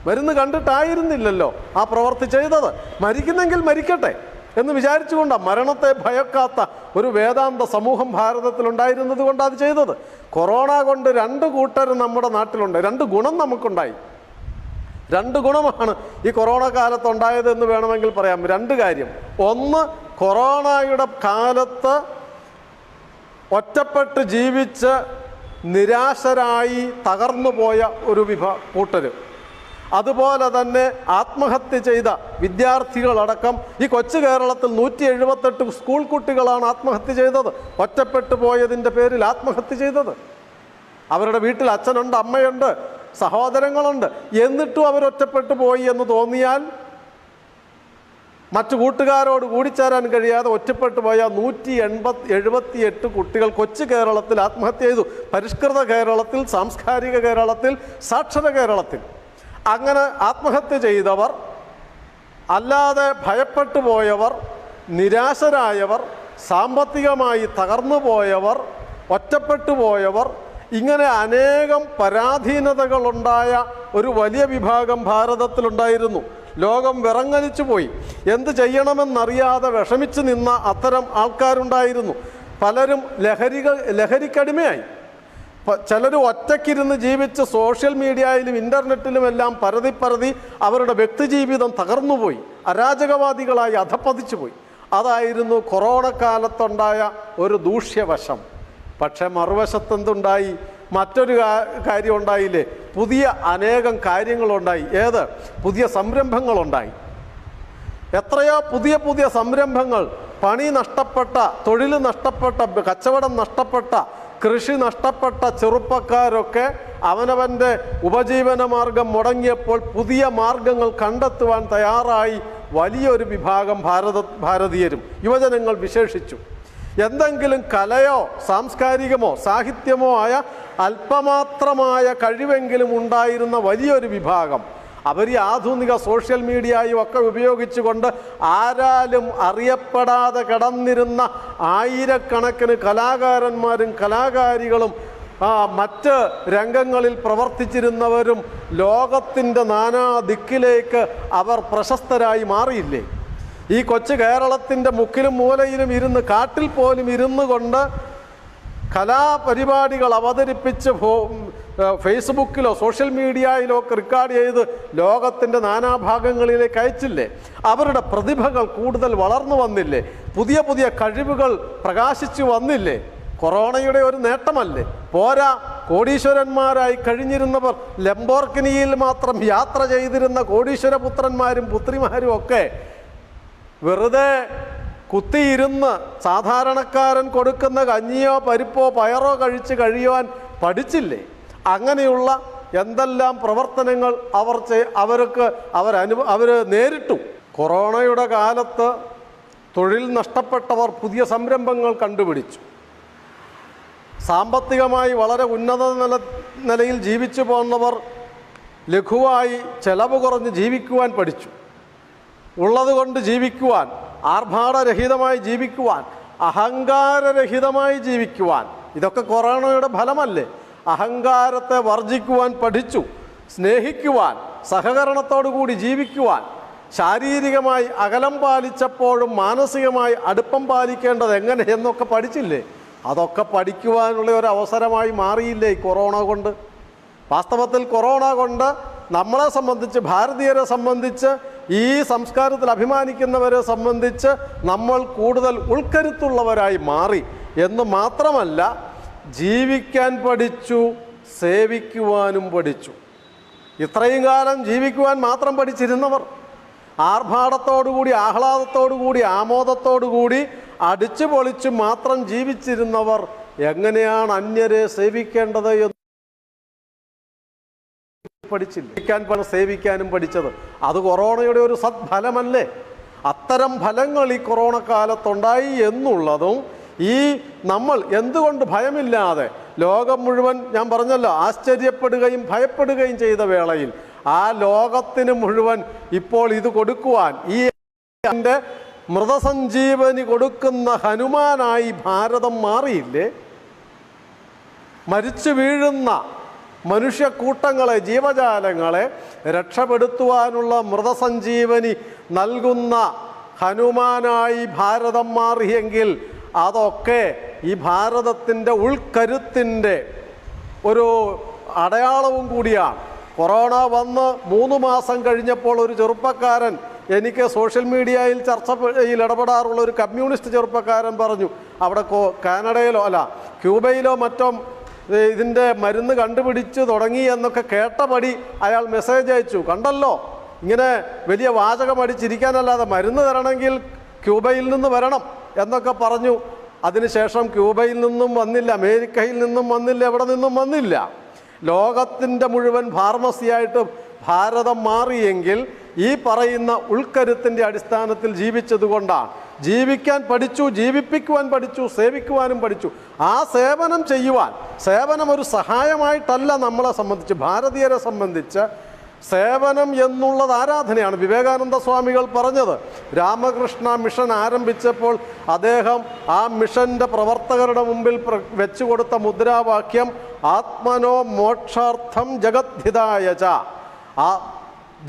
മരുന്ന് കണ്ടിട്ടായിരുന്നില്ലല്ലോ ആ പ്രവൃത്തി ചെയ്തത്. മരിക്കുന്നെങ്കിൽ മരിക്കട്ടെ എന്ന് വിചാരിച്ചുകൊണ്ടാണ്, മരണത്തെ ഭയക്കാത്ത ഒരു വേദാന്ത സമൂഹം ഭാരതത്തിലുണ്ടായിരുന്നത് കൊണ്ട് അത് ചെയ്തത്. കൊറോണ കൊണ്ട് രണ്ട് കൂട്ടർ നമ്മുടെ നാട്ടിലുണ്ട്. രണ്ട് ഗുണം നമുക്കുണ്ടായി. രണ്ട് ഗുണമാണ് ഈ കൊറോണ കാലത്തുണ്ടായതെന്ന് വേണമെങ്കിൽ പറയാം. രണ്ട് കാര്യം. ഒന്ന്, കൊറോണയുടെ കാലത്ത് ഒറ്റപ്പെട്ട് ജീവിച്ച് നിരാശരായി തകർന്നു പോയ ഒരു കൂട്ടർ, അതുപോലെ തന്നെ ആത്മഹത്യ ചെയ്ത വിദ്യാർത്ഥികളടക്കം ഈ കൊച്ചു കേരളത്തിൽ 178 സ്കൂൾ കുട്ടികളാണ് ആത്മഹത്യ ചെയ്തത്. ഒറ്റപ്പെട്ടു പോയതിൻ്റെ പേരിൽ ആത്മഹത്യ ചെയ്തത്. അവരുടെ വീട്ടിൽ അച്ഛനുണ്ട്, അമ്മയുണ്ട്, സഹോദരങ്ങളുണ്ട്. എന്നിട്ടും അവരൊറ്റപ്പെട്ടു പോയി എന്ന് തോന്നിയാൽ മറ്റു കൂട്ടുകാരോട് കൂടിച്ചേരാൻ കഴിയാതെ ഒറ്റപ്പെട്ടു പോയ 178 കുട്ടികൾ കൊച്ചു കേരളത്തിൽ ആത്മഹത്യ ചെയ്തു. പരിഷ്കൃത കേരളത്തിൽ, സാംസ്കാരിക കേരളത്തിൽ, സാക്ഷര കേരളത്തിൽ. അങ്ങനെ ആത്മഹത്യ ചെയ്തവർ, അല്ലാതെ ഭയപ്പെട്ടു പോയവർ, നിരാശരായവർ, സാമ്പത്തികമായി തകർന്നു പോയവർ, ഒറ്റപ്പെട്ടു പോയവർ, ഇങ്ങനെ അനേകം പരാധീനതകളുണ്ടായ ഒരു വലിയ വിഭാഗം ഭാരതത്തിലുണ്ടായിരുന്നു. ലോകം വിറങ്ങലിച്ചു പോയി. എന്ത് ചെയ്യണമെന്നറിയാതെ വിഷമിച്ച് നിന്ന അത്തരം ആൾക്കാരുണ്ടായിരുന്നു. പലരും ലഹരിക്കടിമയായി. ചിലർ ഒറ്റയ്ക്കിരുന്ന് ജീവിച്ച് സോഷ്യൽ മീഡിയയിലും ഇൻ്റർനെറ്റിലുമെല്ലാം പരതി അവരുടെ വ്യക്തിജീവിതം തകർന്നുപോയി, അരാജകവാദികളായി അധപ്പതിച്ചു പോയി. അതായിരുന്നു കൊറോണ കാലത്തുണ്ടായ ഒരു ദൂഷ്യവശം. പക്ഷെ മറുവശത്തെന്തുണ്ടായി? മറ്റൊരു കാര്യം ഉണ്ടായില്ലേ? പുതിയ അനേകം കാര്യങ്ങളുണ്ടായി. ഏത്? പുതിയ സംരംഭങ്ങളുണ്ടായി. എത്രയോ പുതിയ സംരംഭങ്ങൾ. പണി നഷ്ടപ്പെട്ട, തൊഴിൽ നഷ്ടപ്പെട്ട, കച്ചവടം നഷ്ടപ്പെട്ട, കൃഷി നഷ്ടപ്പെട്ട ചെറുപ്പക്കാരൊക്കെ അവനവൻ്റെ ഉപജീവന മാർഗം മുടങ്ങിയപ്പോൾ പുതിയ മാർഗങ്ങൾ കണ്ടെത്തുവാൻ തയ്യാറായി വലിയൊരു വിഭാഗം ഭാരതീയരും യുവജനങ്ങൾ വിശേഷിച്ചു. എന്തെങ്കിലും കലയോ സാംസ്കാരികമോ സാഹിത്യമോ ആയ അല്പമാത്രമായ കഴിവെങ്കിലും ഉണ്ടായിരുന്ന വലിയൊരു വിഭാഗം അവർ ഈ ആധുനിക സോഷ്യൽ മീഡിയയും ഒക്കെ ഉപയോഗിച്ചുകൊണ്ട് ആരാലും അറിയപ്പെടാതെ കിടന്നിരുന്ന ആയിരക്കണക്കിന് കലാകാരന്മാരും കലാകാരികളും മറ്റ് രംഗങ്ങളിൽ പ്രവർത്തിച്ചിരുന്നവരും ലോകത്തിൻ്റെ നാനാ ദിക്കിലേക്ക് അവർ പ്രശസ്തരായി മാറിയില്ലേ? ഈ കൊച്ചു കേരളത്തിൻ്റെ മുക്കിലും മൂലയിലും ഇരുന്ന്, കാട്ടിൽ പോലും ഇരുന്നു കൊണ്ട് കലാപരിപാടികൾ അവതരിപ്പിച്ച് ഫേസ്ബുക്കിലോ സോഷ്യൽ മീഡിയയിലോ ഒക്കെ റെക്കോർഡ് ചെയ്ത് ലോകത്തിൻ്റെ നാനാഭാഗങ്ങളിലേക്ക് അയച്ചില്ലേ? അവരുടെ പ്രതിഭകൾ കൂടുതൽ വളർന്നു വന്നില്ലേ? പുതിയ കഴിവുകൾ പ്രകാശിച്ചു വന്നില്ലേ? കൊറോണയുടെ ഒരു നേട്ടമല്ലേ? പോരാ, കോടീശ്വരന്മാരായി കഴിഞ്ഞിരുന്നവർ, ലംബോർഗിനിയിൽ മാത്രം യാത്ര ചെയ്തിരുന്ന കോടീശ്വരപുത്രന്മാരും പുത്രിമാരും ഒക്കെ വെറുതെ കുത്തിയിരുന്ന് സാധാരണക്കാരൻ കൊടുക്കുന്ന കഞ്ഞിയോ പരിപ്പോ പയറോ കഴിച്ച് കഴിയുവാൻ പഠിച്ചില്ലേ? അങ്ങനെയുള്ള എന്തെല്ലാം പ്രവർത്തനങ്ങൾ അവർ നേരിട്ടു. കൊറോണയുടെ കാലത്ത് തൊഴിൽ നഷ്ടപ്പെട്ടവർ പുതിയ സംരംഭങ്ങൾ കണ്ടുപിടിച്ചു. സാമ്പത്തികമായി വളരെ ഉന്നത നിലയിൽ ജീവിച്ചു പോകുന്നവർ ലഘുവായി ചെലവ് കുറഞ്ഞ് ജീവിക്കുവാൻ പഠിച്ചു. ഉള്ളതുകൊണ്ട് ജീവിക്കുവാൻ, ആർഭാടരഹിതമായി ജീവിക്കുവാൻ, അഹങ്കാരരഹിതമായി ജീവിക്കുവാൻ. ഇതൊക്കെ കൊറോണയുടെ ഫലമല്ലേ? അഹങ്കാരത്തെ വർജിക്കുവാൻ പഠിച്ചു. സ്നേഹിക്കുവാൻ, സഹകരണത്തോടു കൂടി ജീവിക്കുവാൻ, ശാരീരികമായി അകലം പാലിച്ചപ്പോഴും മാനസികമായി അടുപ്പം പാലിക്കേണ്ടത് എങ്ങനെ എന്നൊക്കെ പഠിച്ചില്ലേ? അതൊക്കെ പഠിക്കുവാനുള്ള ഒരു അവസരമായി മാറിയില്ലേ ഈ കൊറോണ കൊണ്ട്? വാസ്തവത്തിൽ കൊറോണ കൊണ്ട് നമ്മളെ സംബന്ധിച്ച്, ഭാരതീയരെ സംബന്ധിച്ച്, ഈ സംസ്കാരത്തിൽ അഭിമാനിക്കുന്നവരെ സംബന്ധിച്ച് നമ്മൾ കൂടുതൽ ഉൾക്കരുത്തുള്ളവരായി മാറി എന്ന് മാത്രമല്ല, ജീവിക്കാൻ പഠിച്ചു, സേവിക്കുവാനും പഠിച്ചു. ഇത്രയും കാലം ജീവിക്കുവാൻ മാത്രം പഠിച്ചിരുന്നവർ, ആർഭാടത്തോടുകൂടി, ആഹ്ലാദത്തോടുകൂടി, ആമോദത്തോടുകൂടി അടിച്ചു പൊളിച്ചു മാത്രം ജീവിച്ചിരുന്നവർ എങ്ങനെയാണ് അന്യരെ സേവിക്കേണ്ടത് എന്ന് പഠിച്ചില്ല. സേവിക്കാനും പഠിച്ചത് അത് കൊറോണയുടെ ഒരു സദ്ഫലമല്ലേ? അത്തരം ഫലങ്ങൾ ഈ കൊറോണ കാലത്തുണ്ടായി എന്നുള്ളതും, ഈ നമ്മൾ എന്തുകൊണ്ട് ഭയമില്ലാതെ ലോകം മുഴുവൻ, ഞാൻ പറഞ്ഞല്ലോ, ആശ്ചര്യപ്പെടുകയും ഭയപ്പെടുകയും ചെയ്ത വേളയിൽ ആ ലോകത്തിന് മുഴുവൻ ഇപ്പോൾ ഇത് കൊടുക്കുവാൻ, ഈ മൃതസഞ്ജീവനി കൊടുക്കുന്ന ഹനുമാനായി ഭാരതം മാറിയില്ലേ? മരിച്ചു വീഴുന്ന മനുഷ്യക്കൂട്ടങ്ങളെ, ജീവജാലങ്ങളെ രക്ഷപ്പെടുത്തുവാനുള്ള മൃതസഞ്ജീവനി നൽകുന്ന ഹനുമാനായി ഭാരതം മാറിയെങ്കിൽ അതൊക്കെ ഈ ഭാരതത്തിൻ്റെ ഉൾക്കരുത്തിൻ്റെ ഒരു അടയാളവും കൂടിയാണ്. കൊറോണ വന്ന് 3 മാസം കഴിഞ്ഞപ്പോൾ ഒരു ചെറുപ്പക്കാരൻ, എനിക്ക് സോഷ്യൽ മീഡിയയിൽ ചർച്ചയിൽ ഇടപെടാറുള്ള ഒരു കമ്മ്യൂണിസ്റ്റ് ചെറുപ്പക്കാരൻ പറഞ്ഞു, അവിടെ കാനഡയിലോ അല്ല ക്യൂബയിലോ മറ്റോ ഇതിൻ്റെ മരുന്ന് കണ്ടുപിടിച്ച് തുടങ്ങി എന്നൊക്കെ കേട്ടപടി അയാൾ മെസ്സേജ് അയച്ചു. കണ്ടല്ലോ, ഇങ്ങനെ വലിയ വാചകം അടിച്ചിരിക്കാനല്ലാതെ മരുന്ന് തരണമെങ്കിൽ ക്യൂബയിൽ നിന്ന് വരണം എന്നൊക്കെ പറഞ്ഞു. അതിനുശേഷം ക്യൂബയിൽ നിന്നും വന്നില്ല, അമേരിക്കയിൽ നിന്നും വന്നില്ല, എവിടെ നിന്നും വന്നില്ല. ലോകത്തിൻ്റെ മുഴുവൻ ഫാർമസിയായിട്ട് ഭാരതം മാറിയെങ്കിൽ ഈ പറയുന്ന ഉൾക്കരുത്തിൻ്റെ അടിസ്ഥാനത്തിൽ ജീവിച്ചതുകൊണ്ടാണ്. ജീവിക്കാൻ പഠിച്ചു, ജീവിപ്പിക്കുവാൻ പഠിച്ചു, സേവിക്കുവാനും പഠിച്ചു. ആ സേവനം ചെയ്യുവാൻ, സേവനം ഒരു സഹായമായിട്ടല്ല നമ്മളെ സംബന്ധിച്ച്, ഭാരതീയരെ സംബന്ധിച്ച് സേവനം എന്നുള്ളത് ആരാധനയാണ്. വിവേകാനന്ദ സ്വാമികൾ പറഞ്ഞത്, രാമകൃഷ്ണ മിഷൻ ആരംഭിച്ചപ്പോൾ അദ്ദേഹം ആ മിഷൻ്റെ പ്രവർത്തകരുടെ മുമ്പിൽ വെച്ചുകൊടുത്ത മുദ്രാവാക്യം ആത്മനോ മോക്ഷാർത്ഥം ജഗദ്ഹിതായ ച. ആ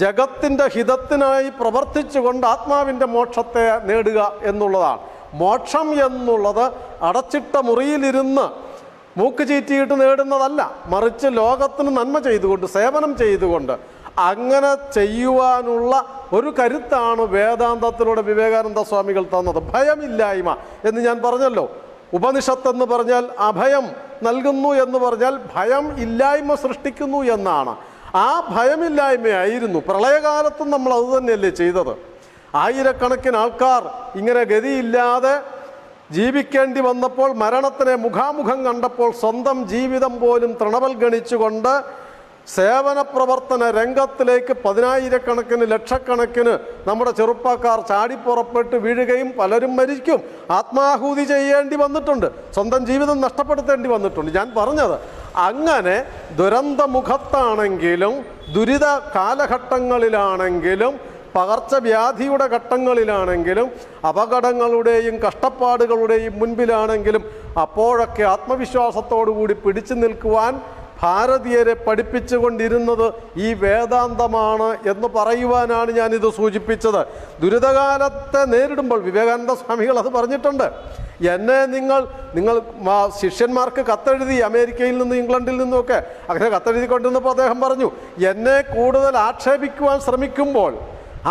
ജഗത്തിൻ്റെ ഹിതത്തിനായി പ്രവർത്തിച്ചുകൊണ്ട് ആത്മാവിൻ്റെ മോക്ഷത്തെ നേടുക എന്നുള്ളതാണ്. മോക്ഷം എന്നുള്ളത് അടച്ചിട്ട മുറിയിലിരുന്ന് മൂക്ക് ചീറ്റിയിട്ട് നേടുന്നതല്ല, മറിച്ച് ലോകത്തിന് നന്മ ചെയ്തുകൊണ്ട്, സേവനം ചെയ്തുകൊണ്ട് അങ്ങനെ ചെയ്യുവാനുള്ള ഒരു കരുത്താണ് വേദാന്തത്തിലൂടെ വിവേകാനന്ദ സ്വാമികൾ തന്നത്. ഭയമില്ലായ്മ എന്ന് ഞാൻ പറഞ്ഞല്ലോ. ഉപനിഷത്ത് എന്ന് പറഞ്ഞാൽ അഭയം നൽകുന്നു എന്ന് പറഞ്ഞാൽ ഭയം ഇല്ലായ്മ സൃഷ്ടിക്കുന്നു എന്നാണ്. ആ ഭയമില്ലായ്മയായിരുന്നു പ്രളയകാലത്തും നമ്മൾ അതുതന്നെയല്ലേ ചെയ്തത്. ആയിരക്കണക്കിന് ആൾക്കാർ ഇങ്ങനെ ഗതിയില്ലാതെ ജീവിക്കേണ്ടി വന്നപ്പോൾ, മരണത്തിനെ മുഖാമുഖം കണ്ടപ്പോൾ സ്വന്തം ജീവിതം പോലും തൃണവൽഗണിച്ചുകൊണ്ട് സേവന പ്രവർത്തന രംഗത്തിലേക്ക് പതിനായിരക്കണക്കിന് ലക്ഷക്കണക്കിന് നമ്മുടെ ചെറുപ്പക്കാർ ചാടിപ്പുറപ്പെട്ട് വീഴുകയും പലരും മരിക്കും, ആത്മാഹൂതി ചെയ്യേണ്ടി വന്നിട്ടുണ്ട്, സ്വന്തം ജീവിതം നഷ്ടപ്പെടുത്തേണ്ടി വന്നിട്ടുണ്ട്. ഞാൻ പറഞ്ഞത് അങ്ങനെ ദുരന്തമുഖത്താണെങ്കിലും ദുരിത കാലഘട്ടങ്ങളിലാണെങ്കിലും പകർച്ചവ്യാധിയുടെ ഘട്ടങ്ങളിലാണെങ്കിലും അപകടങ്ങളുടെയും കഷ്ടപ്പാടുകളുടെയും മുൻപിലാണെങ്കിലും അപ്പോഴൊക്കെ ആത്മവിശ്വാസത്തോടുകൂടി പിടിച്ചു നിൽക്കുവാൻ ഭാരതീയരെ പഠിപ്പിച്ചുകൊണ്ടിരുന്നത് ഈ വേദാന്തമാണ് എന്ന് പറയുവാനാണ് ഞാനിത് സൂചിപ്പിച്ചത്. ദുരിതകാലത്തെ നേരിടുമ്പോൾ വിവേകാനന്ദ സ്വാമികൾ അത് പറഞ്ഞിട്ടുണ്ട്. എന്നെ നിങ്ങൾ ശിഷ്യന്മാർക്ക് കത്തെഴുതി, അമേരിക്കയിൽ നിന്നും ഇംഗ്ലണ്ടിൽ നിന്നുമൊക്കെ അങ്ങനെ കത്തെഴുതിക്കൊണ്ടിരുന്നപ്പോൾ അദ്ദേഹം പറഞ്ഞു, എന്നെ കൂടുതൽ ആക്ഷേപിക്കുവാൻ ശ്രമിക്കുമ്പോൾ,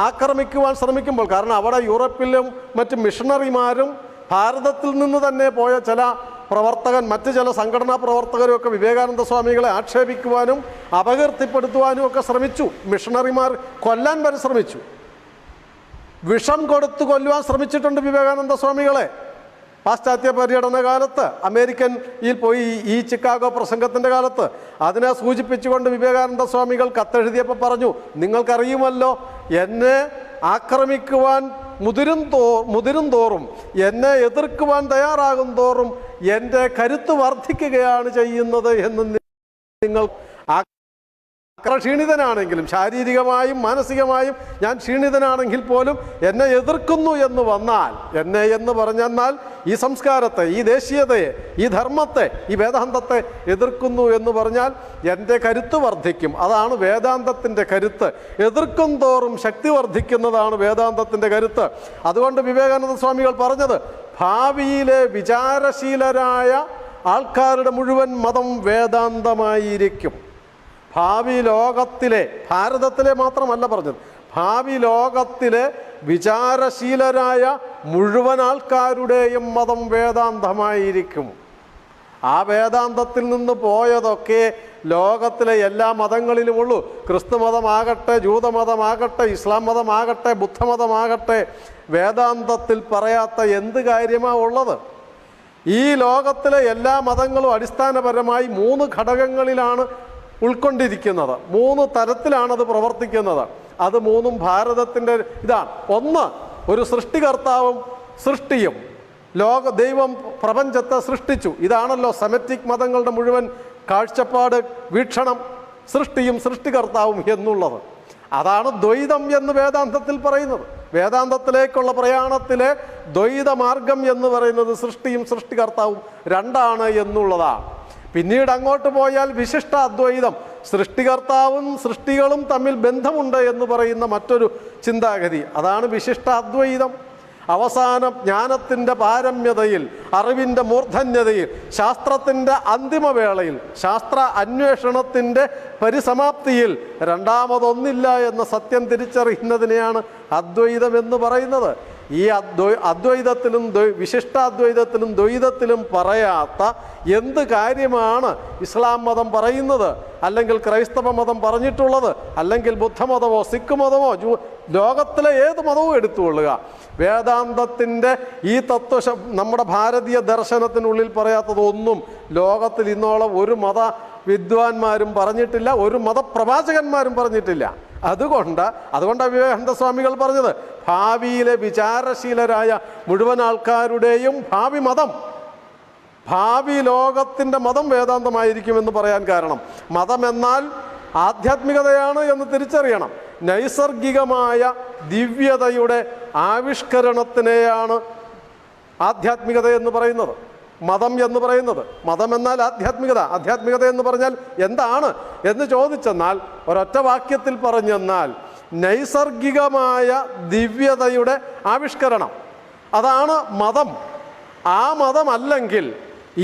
ആക്രമിക്കുവാൻ ശ്രമിക്കുമ്പോൾ, കാരണം അവിടെ യൂറോപ്പിലും മറ്റ് മിഷണറിമാരും ഭാരതത്തിൽ നിന്ന് തന്നെ പോയ ചില മറ്റ് ചില സംഘടനാ പ്രവർത്തകരും ഒക്കെ വിവേകാനന്ദ സ്വാമികളെ ആക്ഷേപിക്കുവാനും അപകീർത്തിപ്പെടുത്തുവാനും ഒക്കെ ശ്രമിച്ചു. മിഷണറിമാർ കൊല്ലാൻ വരെ ശ്രമിച്ചു, വിഷം കൊടുത്തു കൊല്ലുവാൻ ശ്രമിച്ചിട്ടുണ്ട് വിവേകാനന്ദ സ്വാമികളെ. പാശ്ചാത്യ പര്യടന കാലത്ത്, അമേരിക്കയിൽ പോയി ഈ ചിക്കാഗോ പ്രസംഗത്തിൻ്റെ കാലത്ത് അതിനെ സൂചിപ്പിച്ചുകൊണ്ട് വിവേകാനന്ദ സ്വാമികൾ കത്തെഴുതിയപ്പോൾ പറഞ്ഞു, നിങ്ങൾക്കറിയുമല്ലോ എന്നെ ആക്രമിക്കുവാൻ മുതിരും തോറും, എന്നെ എതിർക്കുവാൻ തയ്യാറാകും തോറും എൻ്റെ കരുത്ത് വർദ്ധിക്കുകയാണ് ചെയ്യുന്നത് എന്ന് നിങ്ങൾ ക്ഷീണിതനാണെങ്കിലും, ശാരീരികമായും മാനസികമായും ഞാൻ ക്ഷീണിതനാണെങ്കിൽ പോലും എന്നെ എതിർക്കുന്നു എന്ന് വന്നാൽ, എന്നെ എന്ന് പറഞ്ഞെന്നാൽ ഈ സംസ്കാരത്തെ, ഈ ദേശീയതയെ, ഈ ധർമ്മത്തെ, ഈ വേദാന്തത്തെ എതിർക്കുന്നു എന്ന് പറഞ്ഞാൽ എൻ്റെ കരുത്ത് വർദ്ധിക്കും. അതാണ് വേദാന്തത്തിൻ്റെ കരുത്ത്. എതിർക്കും തോറും ശക്തി വർദ്ധിക്കുന്നതാണ് വേദാന്തത്തിൻ്റെ കരുത്ത്. അതുകൊണ്ട് വിവേകാനന്ദ സ്വാമികൾ പറഞ്ഞത്, ഭാവിയിലെ വിചാരശീലരായ ആൾക്കാരുടെ മുഴുവൻ മതം വേദാന്തമായിരിക്കും. ഭാവി ലോകത്തിലെ, ഭാരതത്തിലെ മാത്രമല്ല പറഞ്ഞത്, ഭാവി ലോകത്തിലെ വിചാരശീലരായ മുഴുവൻ ആൾക്കാരുടെയും മതം വേദാന്തമായിരിക്കും. ആ വേദാന്തത്തിൽ നിന്ന് പോയതൊക്കെ ലോകത്തിലെ എല്ലാ മതങ്ങളിലുമുള്ളൂ. ക്രിസ്തു മതമാകട്ടെ, ജൂതമതമാകട്ടെ, ഇസ്ലാം മതമാകട്ടെ, ബുദ്ധമതമാകട്ടെ, വേദാന്തത്തിൽ പറയാത്ത എന്ത് കാര്യമാണ് ഉള്ളത്? ഈ ലോകത്തിലെ എല്ലാ മതങ്ങളും അടിസ്ഥാനപരമായി 3 ഘടകങ്ങളിലാണ് ഉൾക്കൊണ്ടിരിക്കുന്നത്. 3 തരത്തിലാണത് പ്രവർത്തിക്കുന്നത്. അത് 3ഉം ഭാരതത്തിൻ്റെ ഇതാണ്. ഒന്ന്, ഒരു സൃഷ്ടികർത്താവും സൃഷ്ടിയും. ദൈവം പ്രപഞ്ചത്തെ സൃഷ്ടിച്ചു. ഇതാണല്ലോ സെമറ്റിക് മതങ്ങളുടെ മുഴുവൻ കാഴ്ചപ്പാട്, വീക്ഷണം, സൃഷ്ടിയും സൃഷ്ടികർത്താവും എന്നുള്ളത്. അതാണ് ദ്വൈതം എന്ന് വേദാന്തത്തിൽ പറയുന്നത്. വേദാന്തത്തിലേക്കുള്ള പ്രയാണത്തിലെ ദ്വൈതമാർഗം എന്ന് പറയുന്നത് സൃഷ്ടിയും സൃഷ്ടികർത്താവും 2ആണ് എന്നുള്ളതാണ്. പിന്നീട് അങ്ങോട്ട് പോയാൽ വിശിഷ്ട അദ്വൈതം, സൃഷ്ടികർത്താവും സൃഷ്ടികളും തമ്മിൽ ബന്ധമുണ്ട് എന്ന് പറയുന്ന മറ്റൊരു ചിന്താഗതി, അതാണ് വിശിഷ്ട അദ്വൈതം. അവസാനം ജ്ഞാനത്തിൻ്റെ പാരമ്യതയിൽ, അറിവിൻ്റെ മൂർധന്യതയിൽ, ശാസ്ത്രത്തിൻ്റെ അന്തിമവേളയിൽ, ശാസ്ത്ര അന്വേഷണത്തിൻ്റെ പരിസമാപ്തിയിൽ രണ്ടാമതൊന്നില്ല എന്ന സത്യം തിരിച്ചറിയുന്നതിനെയാണ് അദ്വൈതം എന്ന് പറയുന്നത്. ഈ അദ്വൈതത്തിലും വിശിഷ്ടാദ്വൈതത്തിലും ദ്വൈതത്തിലും പറയാത്ത എന്ത് കാര്യമാണ് ഇസ്ലാം മതം പറയുന്നത്, അല്ലെങ്കിൽ ക്രൈസ്തവ മതം പറഞ്ഞിട്ടുള്ളത്, അല്ലെങ്കിൽ ബുദ്ധമതമോ സിഖ് മതമോ ലോകത്തിലെ ഏത് മതവും എടുത്തുകൊള്ളുക, വേദാന്തത്തിൻ്റെ ഈ നമ്മുടെ ഭാരതീയ ദർശനത്തിനുള്ളിൽ പറയാത്തതൊന്നും ലോകത്തിൽ ഇന്നോളം ഒരു മത വിദ്വാൻമാരും പറഞ്ഞിട്ടില്ല, ഒരു മതപ്രവാചകന്മാരും പറഞ്ഞിട്ടില്ല. അതുകൊണ്ടാണ് വിവേകാനന്ദ സ്വാമികൾ പറഞ്ഞത്, ഭാവിയിലെ വിചാരശീലരായ മുഴുവൻ ആൾക്കാരുടെയും ഭാവി ലോകത്തിൻ്റെ മതം വേദാന്തമായിരിക്കുമെന്ന് പറയാൻ കാരണം, മതമെന്നാൽ ആധ്യാത്മികതയാണ് എന്ന് തിരിച്ചറിയണം. നൈസർഗികമായ ദിവ്യതയുടെ ആവിഷ്കരണത്തിനെയാണ് ആധ്യാത്മികത എന്ന് പറയുന്നത്, മതം എന്ന് പറയുന്നത്. മതം എന്നാൽ ആധ്യാത്മികത, ആധ്യാത്മികത എന്ന് പറഞ്ഞാൽ എന്താണ് എന്ന് ചോദിച്ചെന്നാൽ ഒരൊറ്റ വാക്യത്തിൽ പറഞ്ഞെന്നാൽ നൈസർഗികമായ ദിവ്യതയുടെ ആവിഷ്കരണം, അതാണ് മതം. ആ മതമല്ലെങ്കിൽ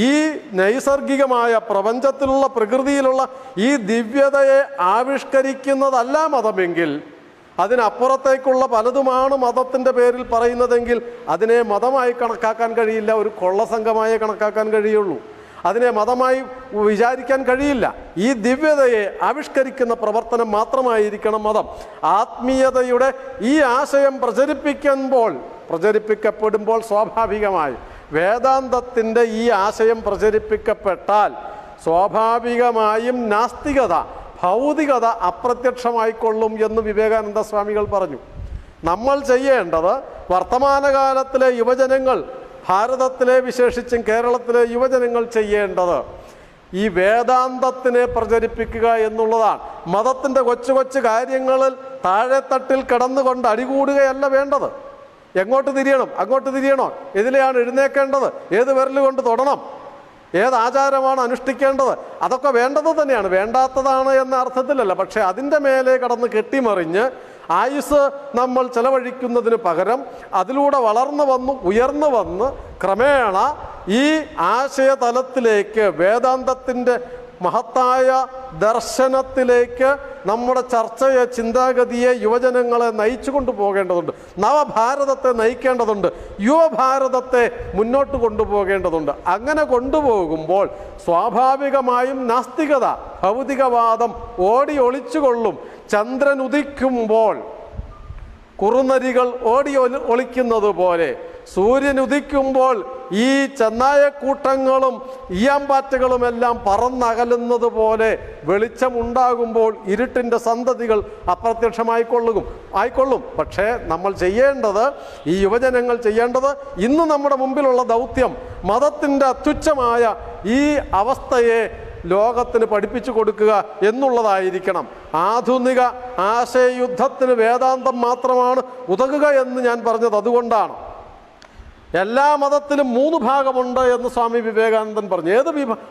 ഈ നൈസർഗികമായ പ്രപഞ്ചത്തിലുള്ള പ്രകൃതിയിലുള്ള ഈ ദിവ്യതയെ ആവിഷ്കരിക്കുന്നതല്ല മതമെങ്കിൽ, അതിനപ്പുറത്തേക്കുള്ള പലതുമാണ് മതത്തിൻ്റെ പേരിൽ പറയുന്നതെങ്കിൽ അതിനെ മതമായി കണക്കാക്കാൻ കഴിയില്ല, ഒരു കൊള്ളസംഘമായി കണക്കാക്കാൻ കഴിയുള്ളൂ. അതിനെ മതമായി വിചാരിക്കാൻ കഴിയില്ല. ഈ ദിവ്യതയെ ആവിഷ്കരിക്കുന്ന പ്രവർത്തനം മാത്രമായിരിക്കണം മതം. ആത്മീയതയുടെ ഈ ആശയം പ്രചരിപ്പിക്കപ്പെടുമ്പോൾ സ്വാഭാവികമായി വേദാന്തത്തിൻ്റെ ഈ ആശയം പ്രചരിപ്പിക്കപ്പെട്ടാൽ സ്വാഭാവികമായും നാസ്തികത, ഭൗതികത അപ്രത്യക്ഷമായിക്കൊള്ളും എന്ന് വിവേകാനന്ദ സ്വാമികൾ പറഞ്ഞു. നമ്മൾ ചെയ്യേണ്ടത് വർത്തമാനകാലത്തിലെ യുവജനങ്ങൾ, ഭാരതത്തിലെ വിശേഷിച്ചും കേരളത്തിലെ യുവജനങ്ങൾ ചെയ്യേണ്ടത് ഈ വേദാന്തത്തിനെ പ്രചരിപ്പിക്കുക എന്നുള്ളതാണ്. മതത്തിൻ്റെ കൊച്ചു കൊച്ചു കാര്യങ്ങളിൽ താഴെത്തട്ടിൽ കിടന്നുകൊണ്ട് അടികൂടുകയല്ല വേണ്ടത്. എങ്ങോട്ട് തിരിയണം, അങ്ങോട്ട് തിരിയണോ, ഇതിലെയാണ് എഴുന്നേക്കേണ്ടത്, ഏത് വിരലുകൊണ്ട് തൊടണം, ഏത് ആചാരമാണ് അനുഷ്ഠിക്കേണ്ടത്, അതൊക്കെ വേണ്ടത് തന്നെയാണ്, വേണ്ടാത്തതാണ് എന്ന അർത്ഥത്തിലല്ല. പക്ഷേ അതിൻ്റെ മേലെ കടന്ന് കെട്ടിമറിഞ്ഞ് ആയുസ് നമ്മൾ ചെലവഴിക്കുന്നതിന് പകരം അതിലൂടെ ഉയർന്നു വന്ന് ക്രമേണ ഈ ആശയതലത്തിലേക്ക്, വേദാന്തത്തിൻ്റെ മഹത്തായ ദർശനത്തിലേക്ക് നമ്മുടെ ചർച്ചയെ, ചിന്താഗതിയെ, യുവജനങ്ങളെ നയിച്ചു കൊണ്ടുപോകേണ്ടതുണ്ട്. നവഭാരതത്തെ നയിക്കേണ്ടതുണ്ട്. യുവഭാരതത്തെ മുന്നോട്ട് കൊണ്ടുപോകേണ്ടതുണ്ട്. അങ്ങനെ കൊണ്ടുപോകുമ്പോൾ സ്വാഭാവികമായും നാസ്തികത, ഭൗതികവാദം ഓടി ഒളിച്ചുകൊള്ളും. ചന്ദ്രൻ ഉദിക്കുമ്പോൾ കുറുനരികൾ ഓടി ഒളിക്കുന്നത് പോലെ, സൂര്യൻ ഉദിക്കുമ്പോൾ ഈ ചെന്നായക്കൂട്ടങ്ങളും ഈയാമ്പാറ്റകളുമെല്ലാം പറന്നകലുന്നത് പോലെ വെളിച്ചമുണ്ടാകുമ്പോൾ ഇരുട്ടിൻ്റെ സന്തതികൾ ആയിക്കൊള്ളും. പക്ഷേ നമ്മൾ ചെയ്യേണ്ടത്, ഈ യുവജനങ്ങൾ ചെയ്യേണ്ടത്, ഇന്ന് നമ്മുടെ മുമ്പിലുള്ള ദൗത്യം മതത്തിൻ്റെ അത്യുച്ഛമായ ഈ അവസ്ഥയെ ലോകത്തിന് പഠിപ്പിച്ചു കൊടുക്കുക എന്നുള്ളതായിരിക്കണം. ആധുനിക ആശയയുദ്ധത്തിന് വേദാന്തം മാത്രമാണ് ഉതകുക എന്ന് ഞാൻ പറഞ്ഞത് അതുകൊണ്ടാണ്. എല്ലാ മതത്തിലും 3 ഭാഗമുണ്ട് എന്ന് സ്വാമി വിവേകാനന്ദൻ പറഞ്ഞു. ഏത്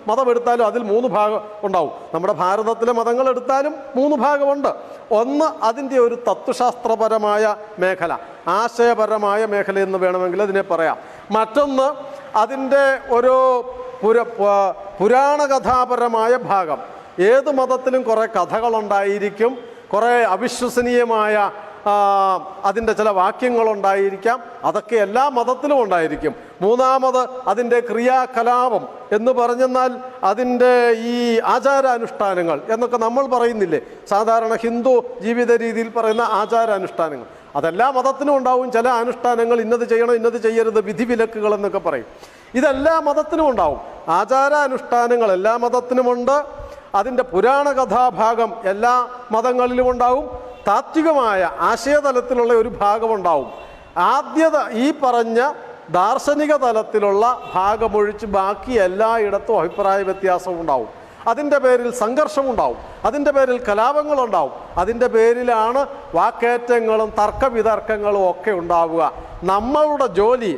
മതം എടുത്താലും അതിൽ 3 ഭാഗം ഉണ്ടാവും. നമ്മുടെ ഭാരതത്തിലെ മതങ്ങൾ എടുത്താലും 3 ഭാഗമുണ്ട്. ഒന്ന് അതിൻ്റെ ഒരു തത്വശാസ്ത്രപരമായ മേഖല, ആശയപരമായ മേഖല എന്ന് വേണമെങ്കിൽ അതിനെ പറയാം. മറ്റൊന്ന് അതിൻ്റെ ഒരു പുരാണകഥാപരമായ ഭാഗം. ഏത് മതത്തിലും കുറേ കഥകളുണ്ടായിരിക്കും, കുറേ അവിശ്വസനീയമായ അതിൻ്റെ ചില വാക്യങ്ങളുണ്ടായിരിക്കാം. അതൊക്കെ എല്ലാ മതത്തിലും ഉണ്ടായിരിക്കും. മൂന്നാമത് അതിൻ്റെ ക്രിയാകലാപം എന്ന് പറഞ്ഞെന്നാൽ അതിൻ്റെ ഈ ആചാരാനുഷ്ഠാനങ്ങൾ എന്നൊക്കെ നമ്മൾ പറയുന്നില്ലേ, സാധാരണ ഹിന്ദു ജീവിത രീതിയിൽ പറയുന്ന ആചാരാനുഷ്ഠാനങ്ങൾ, അതെല്ലാ മതത്തിനും ഉണ്ടാവും. ചില അനുഷ്ഠാനങ്ങൾ ഇന്നത് ചെയ്യണം, ഇന്നത് ചെയ്യരുത്, വിധിവിലക്കുകൾ എന്നൊക്കെ പറയും. ഇതെല്ലാ മതത്തിനും ഉണ്ടാവും. ആചാരാനുഷ്ഠാനങ്ങൾ എല്ലാ മതത്തിനുമുണ്ട്. അതിൻ്റെ പുരാണകഥാഭാഗം എല്ലാ മതങ്ങളിലും ഉണ്ടാവും. താത്വികമായ ആശയതലത്തിലുള്ള ഒരു ഭാഗമുണ്ടാവും. ഈ പറഞ്ഞ ദാർശനിക തലത്തിലുള്ള ഭാഗമൊഴിച്ച് ബാക്കി എല്ലായിടത്തും അഭിപ്രായ വ്യത്യാസം ഉണ്ടാവും. അതിൻ്റെ പേരിൽ സംഘർഷമുണ്ടാവും, അതിൻ്റെ പേരിൽ കലാപങ്ങളുണ്ടാവും, അതിൻ്റെ പേരിലാണ് വാക്കേറ്റങ്ങളും തർക്കവിതർക്കങ്ങളും ഒക്കെ ഉണ്ടാവുക. നമ്മളുടെ ജോലി,